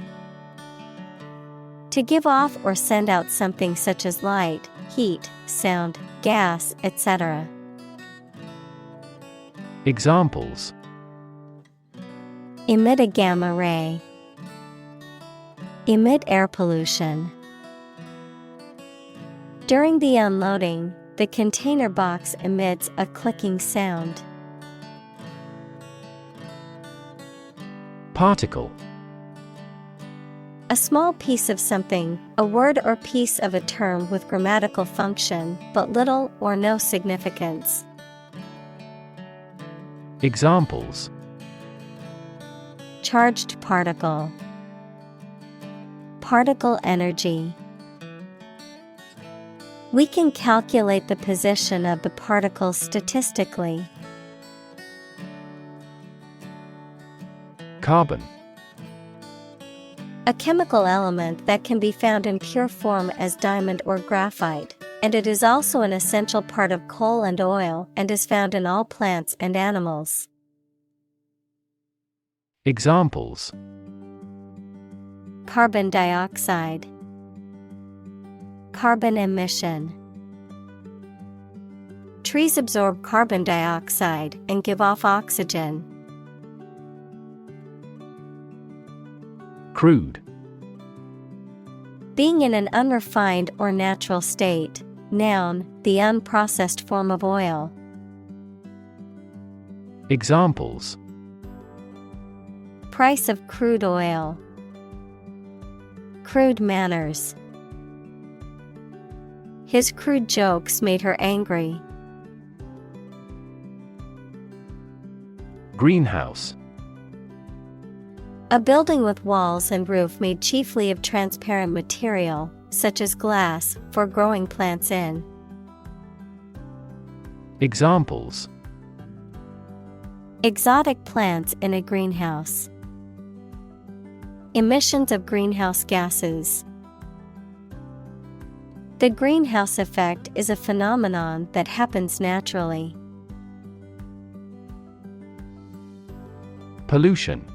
To give off or send out something such as light, heat, sound, gas, etc. Examples: Emit a gamma ray. Emit air pollution. During the unloading, the container box emits a clicking sound. Particle. A small piece of something, a word or piece of a term with grammatical function, but little or no significance. Examples: Charged particle. Particle energy. We can calculate the position of the particles statistically. Carbon. A chemical element that can be found in pure form as diamond or graphite, and it is also an essential part of coal and oil and is found in all plants and animals. Examples: Carbon dioxide. Carbon emission. Trees absorb carbon dioxide and give off oxygen. Crude. Being in an unrefined or natural state. Noun, the unprocessed form of oil. Examples: Price of crude oil. Crude manners. His crude jokes made her angry. Greenhouse. A building with walls and roof made chiefly of transparent material, such as glass, for growing plants in. Examples: Exotic plants in a greenhouse. Emissions of greenhouse gases. The greenhouse effect is a phenomenon that happens naturally. Pollution.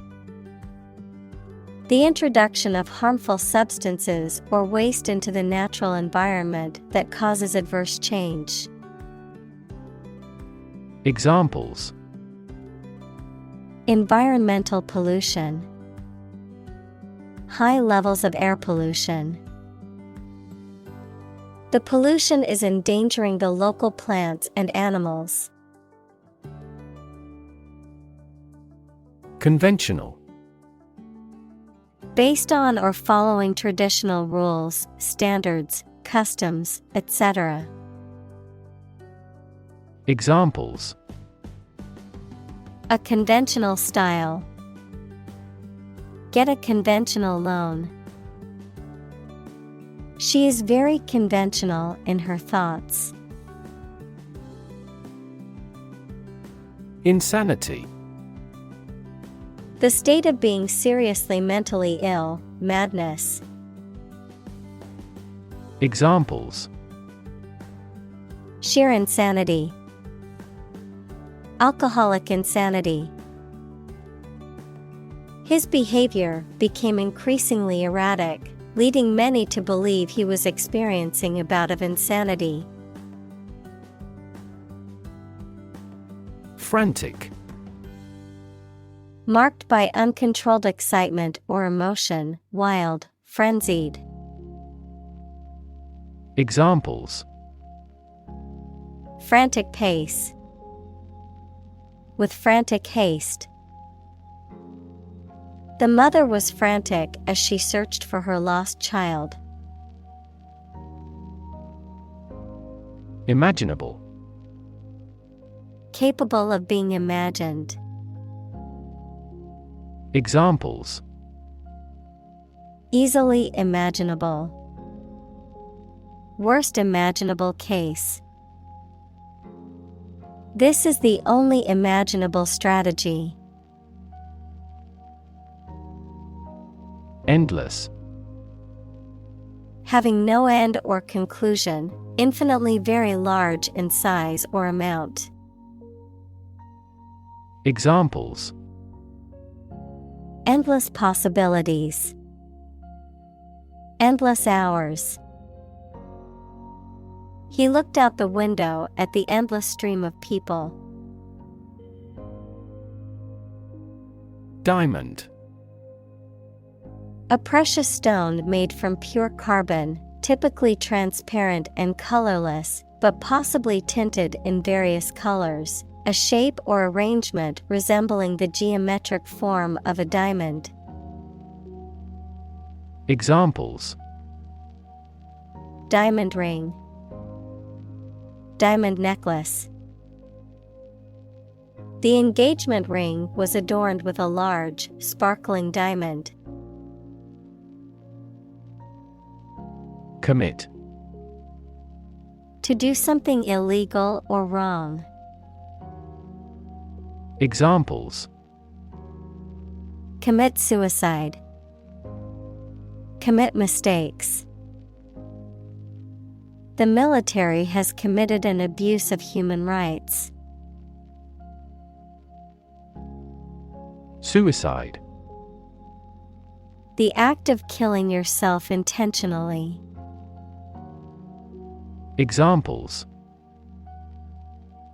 The introduction of harmful substances or waste into the natural environment that causes adverse change. Examples: Environmental pollution. High levels of air pollution. The pollution is endangering the local plants and animals. Conventional. Based on or following traditional rules, standards, customs, etc. Examples: A conventional style. Get a conventional loan. She is very conventional in her thoughts. Insanity. The state of being seriously mentally ill, madness. Examples: Sheer insanity. Alcoholic insanity. His behavior became increasingly erratic, leading many to believe he was experiencing a bout of insanity. Frantic. Marked by uncontrolled excitement or emotion, wild, frenzied. Examples: Frantic pace. With frantic haste. The mother was frantic as she searched for her lost child. Imaginable. Capable of being imagined. Examples: Easily imaginable. Worst imaginable case. This is the only imaginable strategy. Endless. Having no end or conclusion, infinitely very large in size or amount. Examples: Endless possibilities. Endless hours. He looked out the window at the endless stream of people. Diamond. A precious stone made from pure carbon, typically transparent and colorless, but possibly tinted in various colors. A shape or arrangement resembling the geometric form of a diamond. Examples: Diamond ring. Diamond necklace. The engagement ring was adorned with a large, sparkling diamond. Commit. To do something illegal or wrong. Examples: Commit suicide. Commit mistakes. The military has committed an abuse of human rights. Suicide. The act of killing yourself intentionally. Examples: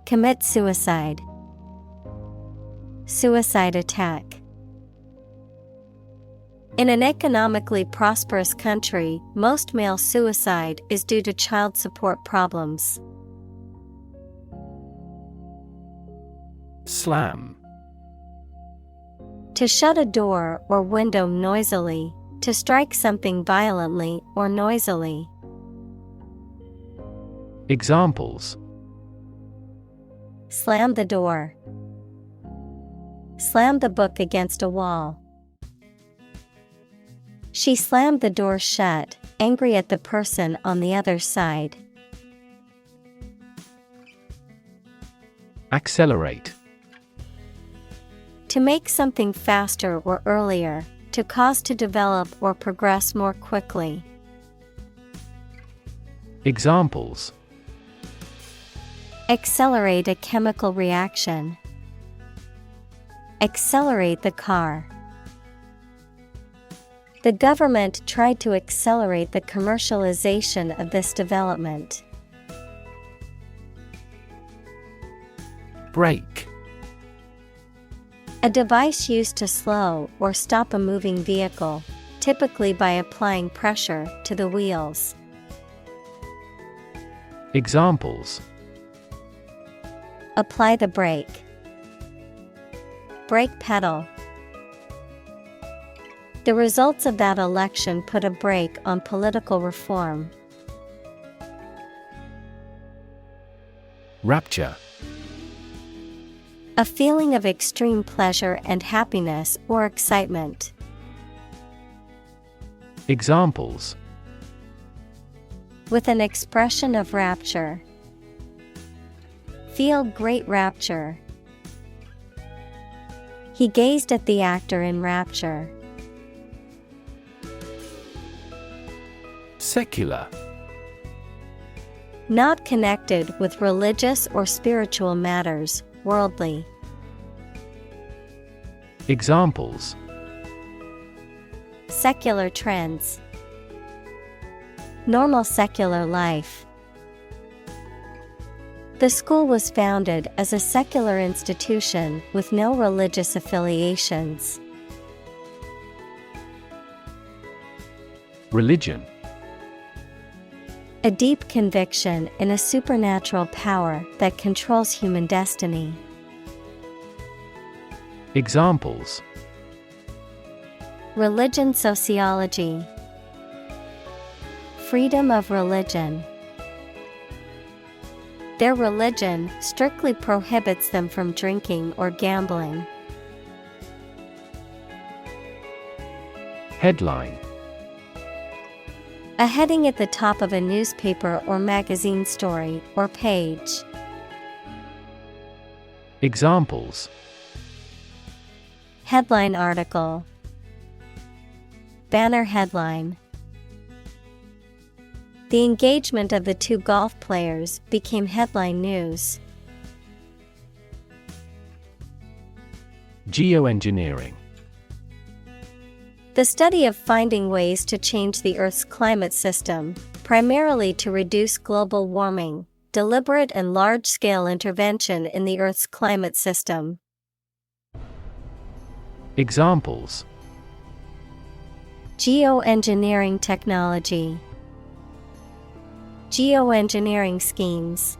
Commit suicide. Suicide attack. In an economically prosperous country, most male suicide is due to child support problems. Slam. To shut a door or window noisily, to strike something violently or noisily. Examples: Slam the door. Slam the book against a wall. She slammed the door shut, angry at the person on the other side. Accelerate. To make something faster or earlier, to cause to develop or progress more quickly. Examples: Accelerate a chemical reaction. Accelerate the car. The government tried to accelerate the commercialization of this development. Brake. A device used to slow or stop a moving vehicle, typically by applying pressure to the wheels. Examples: Apply the brake. Brake pedal. The results of that election put a brake on political reform. Rapture. A feeling of extreme pleasure and happiness or excitement. Examples: With an expression of rapture. Feel great rapture. He gazed at the actor in rapture. Secular. Not connected with religious or spiritual matters, worldly. Examples: Secular trends. Normal secular life. The school was founded as a secular institution with no religious affiliations. Religion. A deep conviction in a supernatural power that controls human destiny. Examples: Religion sociology. Freedom of religion. Their religion strictly prohibits them from drinking or gambling. Headline: A heading at the top of a newspaper or magazine story or page. Examples: Headline article. Banner headline. The engagement of the two golf players became headline news. Geoengineering: The study of finding ways to change the Earth's climate system, primarily to reduce global warming, deliberate and large-scale intervention in the Earth's climate system. Examples: Geoengineering technology. Geoengineering schemes.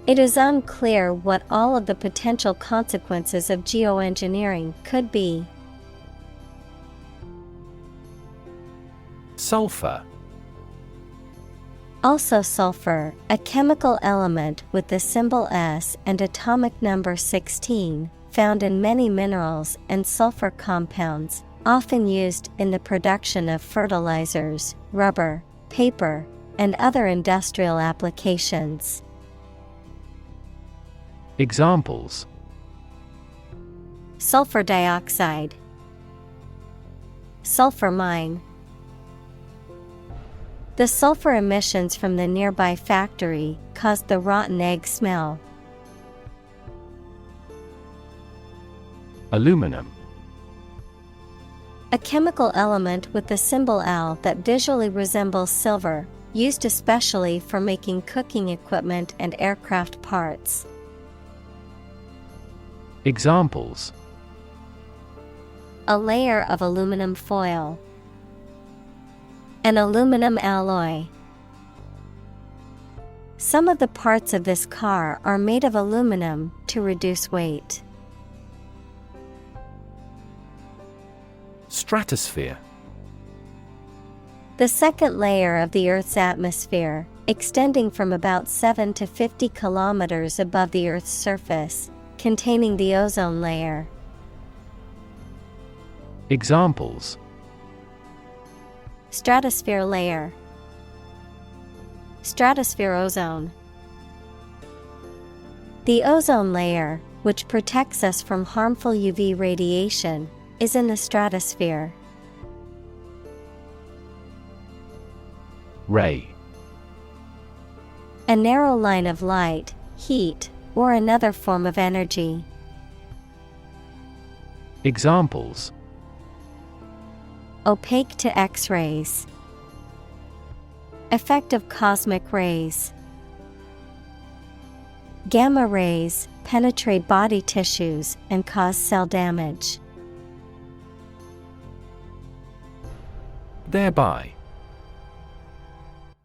It is unclear what all of the potential consequences of geoengineering could be. Sulfur: Also sulfur, a chemical element with the symbol S and atomic number 16, found in many minerals and sulfur compounds, often used in the production of fertilizers, rubber, paper, and other industrial applications. Examples: Sulfur dioxide. Sulfur mine. The sulfur emissions from the nearby factory caused the rotten egg smell. Aluminum: A chemical element with the symbol Al that visually resembles silver, used especially for making cooking equipment and aircraft parts. Examples: A layer of aluminum foil. An aluminum alloy. Some of the parts of this car are made of aluminum to reduce weight. Stratosphere: The second layer of the Earth's atmosphere, extending from about 7 to 50 kilometers above the Earth's surface, containing the ozone layer. Examples: Stratosphere layer. Stratosphere ozone. The ozone layer, which protects us from harmful UV radiation, is in the stratosphere. Ray: A narrow line of light, heat, or another form of energy. Examples: Opaque to X-rays. Effect of cosmic rays. Gamma rays penetrate body tissues and cause cell damage. Thereby: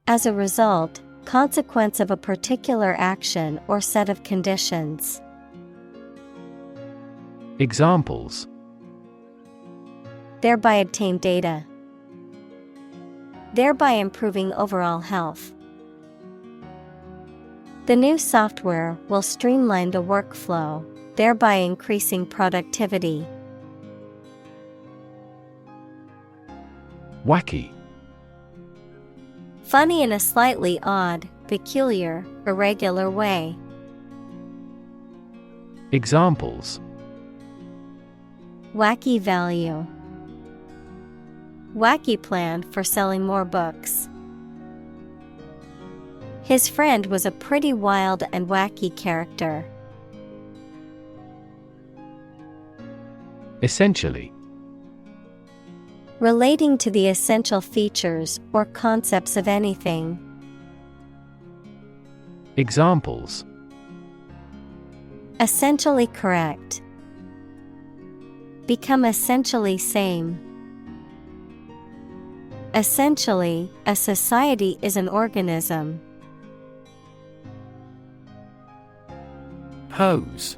As a result, consequence of a particular action or set of conditions. Examples: Thereby obtain data. Thereby improving overall health. The new software will streamline the workflow, thereby increasing productivity. Wacky: Funny in a slightly odd, peculiar, irregular way. Examples: Wacky value. Wacky plan for selling more books. His friend was a pretty wild and wacky character. Essentially: Relating to the essential features or concepts of anything. Examples: Essentially correct. Become essentially same. Essentially, a society is an organism. Hose: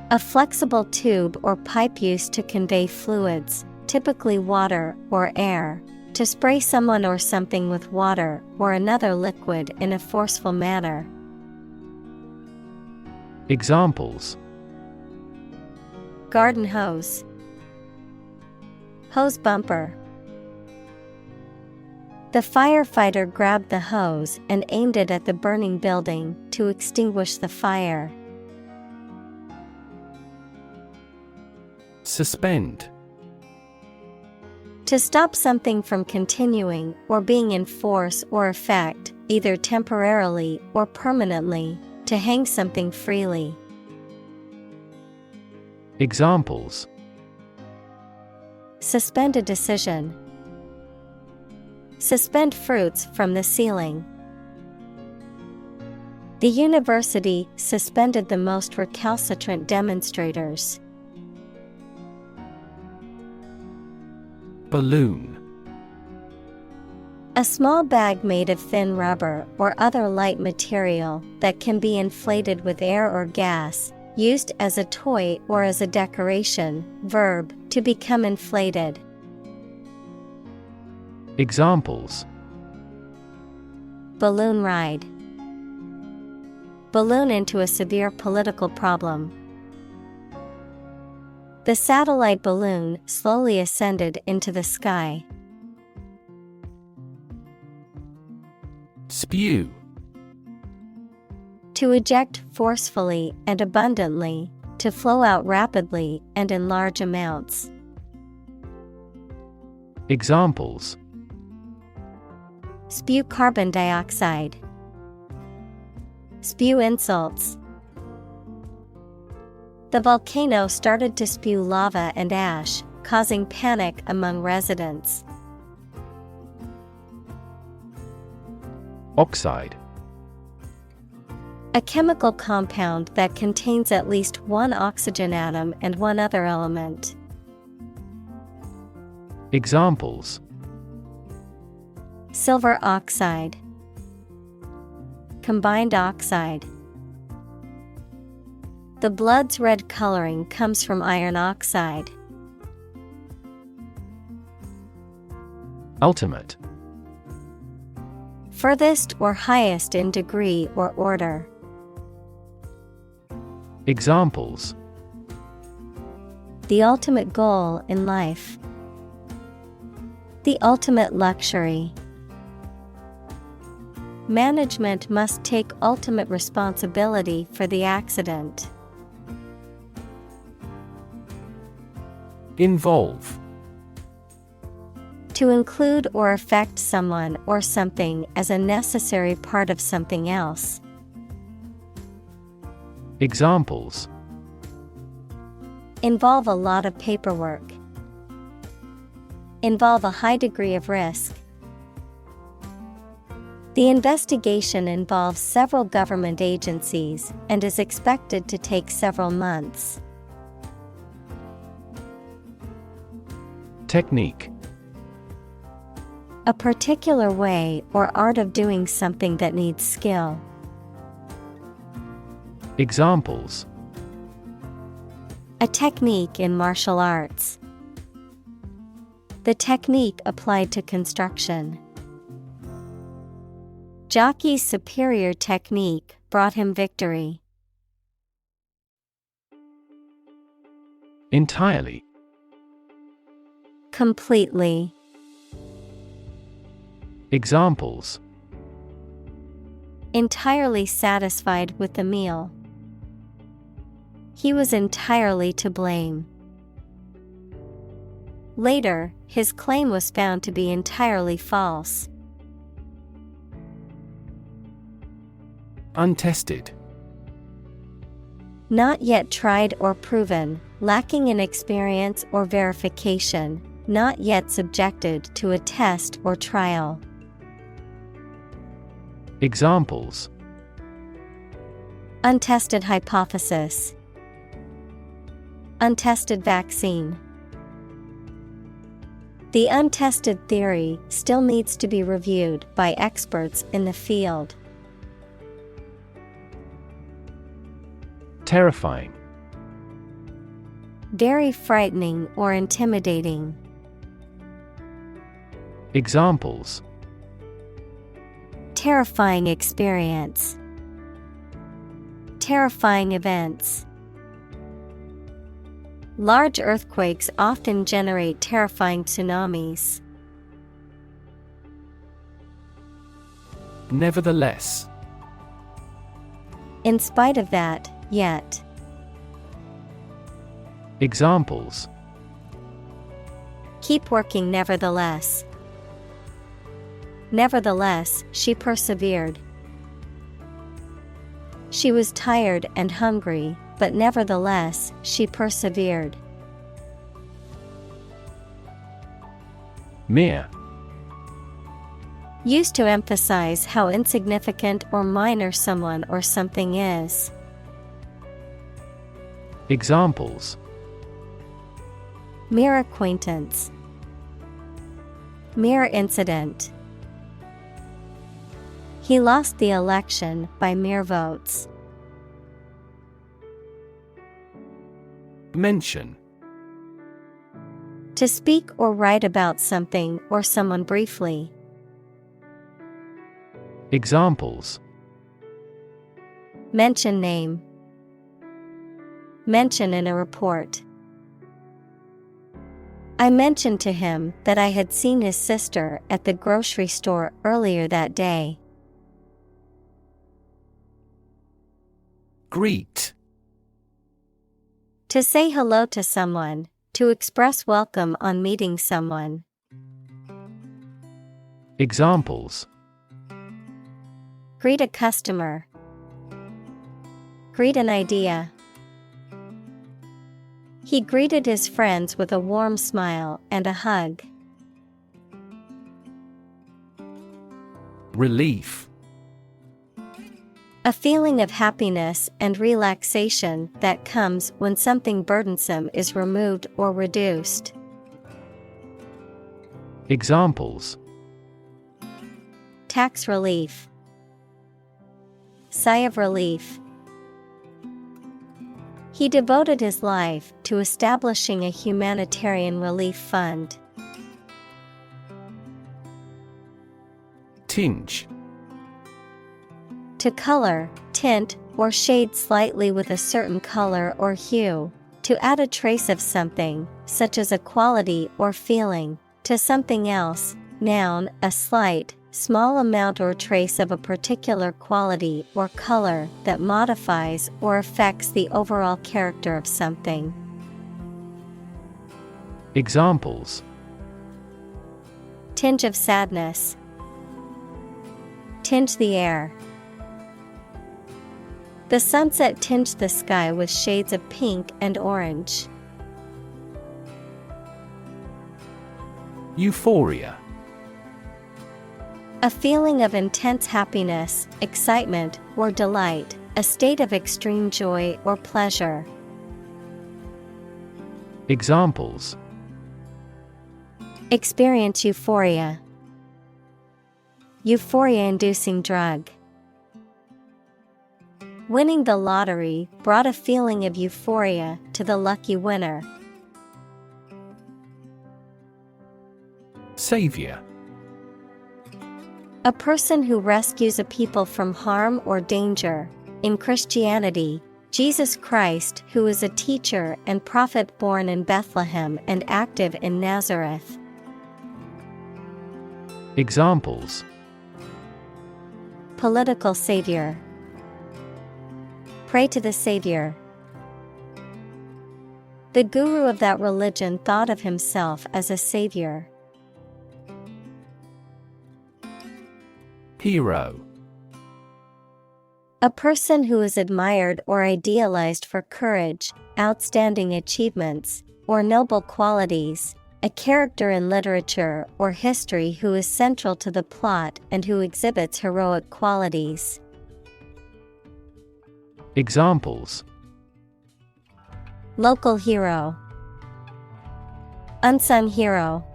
A flexible tube or pipe used to convey fluids, typically water or air, To spray someone or something with water or another liquid in a forceful manner. Examples: Garden hose. Hose bumper. The firefighter grabbed the hose and aimed it at the burning building to extinguish the fire. Suspend. To stop something from continuing or being in force or effect, either temporarily or permanently, to hang something freely. Examples: Suspend a decision. Suspend fruits from the ceiling. The university suspended the most recalcitrant demonstrators. Balloon. A small bag made of thin rubber or other light material that can be inflated with air or gas, used as a toy or as a decoration. Verb, to become inflated. Examples: Balloon ride. Balloon into a severe political problem. The satellite balloon slowly ascended into the sky. Spew. To eject forcefully and abundantly, to flow out rapidly and in large amounts. Examples: Spew carbon dioxide. Spew insults. The volcano started to spew lava and ash, causing panic among residents. Oxide. A chemical compound that contains at least one oxygen atom and one other element. Examples: Silver oxide. Combined oxide. The blood's red coloring comes from iron oxide. Ultimate. Furthest or highest in degree or order. Examples: The ultimate goal in life. The ultimate luxury. Management must take ultimate responsibility for the accident. Involve. To include or affect someone or something as a necessary part of something else. Examples: Involve a lot of paperwork. Involve a high degree of risk. The investigation involves several government agencies and is expected to take several months. Technique. A particular way or art of doing something that needs skill. Examples: A technique in martial arts. The technique applied to construction. Jockey's superior technique brought him victory. Entirely. Completely. Examples: Entirely satisfied with the meal. He was entirely to blame. Later, his claim was found to be entirely false. Untested. Not yet tried or proven, lacking in experience or verification, not yet subjected to a test or trial. Examples: Untested hypothesis. Untested vaccine. The untested theory still needs to be reviewed by experts in the field. Terrifying. Very frightening or intimidating. Examples: terrifying experience, terrifying events. Large earthquakes often generate terrifying tsunamis. Nevertheless. In spite of that, yet. Examples: keep working nevertheless. Nevertheless, she persevered. She was tired and hungry, but nevertheless, she persevered. Mere. Used to emphasize how insignificant or minor someone or something is. Examples: mere acquaintance, mere incident. He lost the election by mere votes. Mention. To speak or write about something or someone briefly. Examples: mention name, mention in a report. I mentioned to him that I had seen his sister at the grocery store earlier that day. Greet. To say hello to someone, to express welcome on meeting someone. Examples: greet a customer, greet an idea. He greeted his friends with a warm smile and a hug. Relief. A feeling of happiness and relaxation that comes when something burdensome is removed or reduced. Examples: tax relief, sigh of relief. He devoted his life to establishing a humanitarian relief fund. Tinge. To color, tint, or shade slightly with a certain color or hue. To add a trace of something, such as a quality or feeling, to something else. Noun, a slight, small amount or trace of a particular quality or color that modifies or affects the overall character of something. Examples: tinge of sadness, tinge the air. The sunset tinged the sky with shades of pink and orange. Euphoria. A feeling of intense happiness, excitement, or delight, a state of extreme joy or pleasure. Examples: experience euphoria, euphoria-inducing drug. Winning the lottery brought a feeling of euphoria to the lucky winner. Savior. A person who rescues a people from harm or danger. In Christianity, Jesus Christ, who is a teacher and prophet born in Bethlehem and active in Nazareth. Examples: political savior, pray to the Savior. The guru of that religion thought of himself as a savior. Hero. A person who is admired or idealized for courage, outstanding achievements, or noble qualities. A character in literature or history who is central to the plot and who exhibits heroic qualities. Examples: local hero, unsung hero.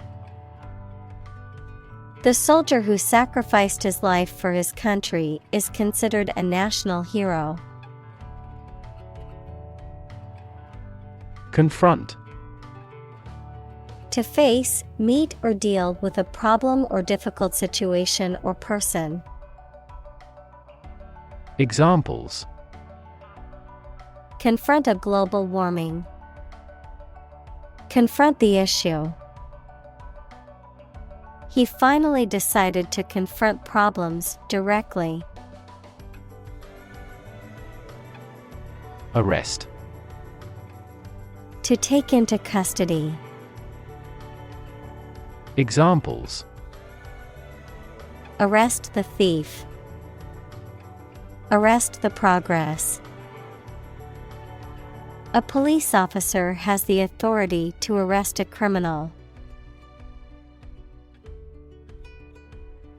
The soldier who sacrificed his life for his country is considered a national hero. Confront. To face, meet, or deal with a problem or difficult situation or person. Examples: Confront a global warming. Confront the issue. He finally decided to confront problems directly. Arrest. To take into custody. Examples: Arrest the thief. Arrest the progress. A police officer has the authority to arrest a criminal.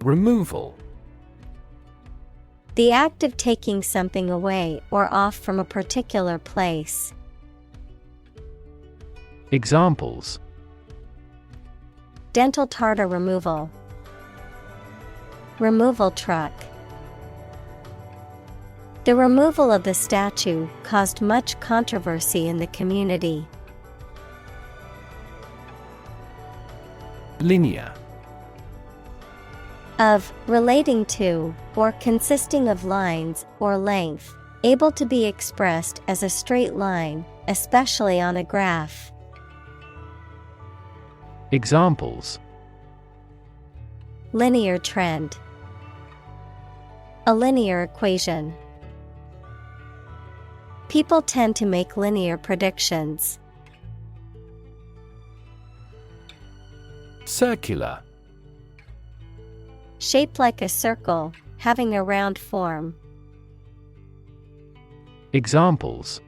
Removal. The act of taking something away or off from a particular place. Examples: Dental tartar removal. Removal truck. The removal of the statue caused much controversy in the community. Linear. Of, relating to, or consisting of lines or length, able to be expressed as a straight line, especially on a graph. Examples: Linear trend. A linear equation. People tend to make linear predictions. Circular. Shaped like a circle, having a round form. Examples: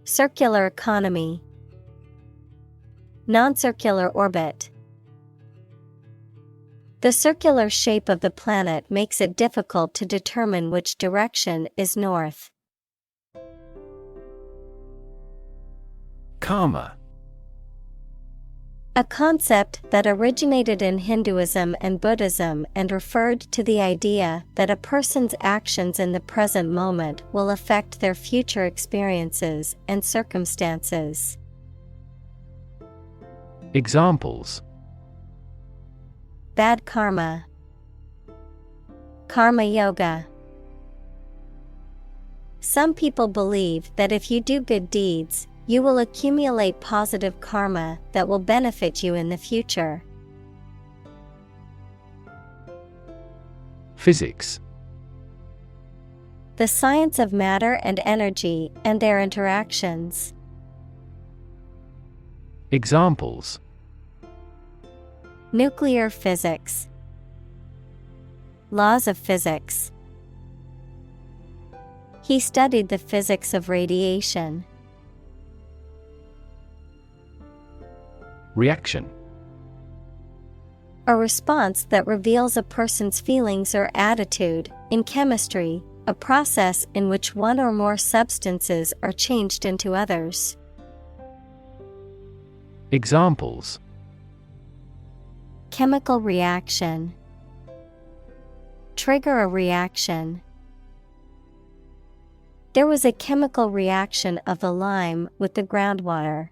Circular economy. Non-circular orbit. The circular shape of the planet makes it difficult to determine which direction is north. Karma. A concept that originated in Hinduism and Buddhism and referred to the idea that a person's actions in the present moment will affect their future experiences and circumstances. Examples: Bad karma. Karma yoga. Some people believe that if you do good deeds, you will accumulate positive karma that will benefit you in the future. Physics. The science of matter and energy and their interactions. Examples: Nuclear physics. Laws of physics. He studied the physics of radiation. Reaction. A response that reveals a person's feelings or attitude. In chemistry, a process in which one or more substances are changed into others. Examples: Chemical reaction. Trigger a reaction. There was a chemical reaction of the lime with the groundwater.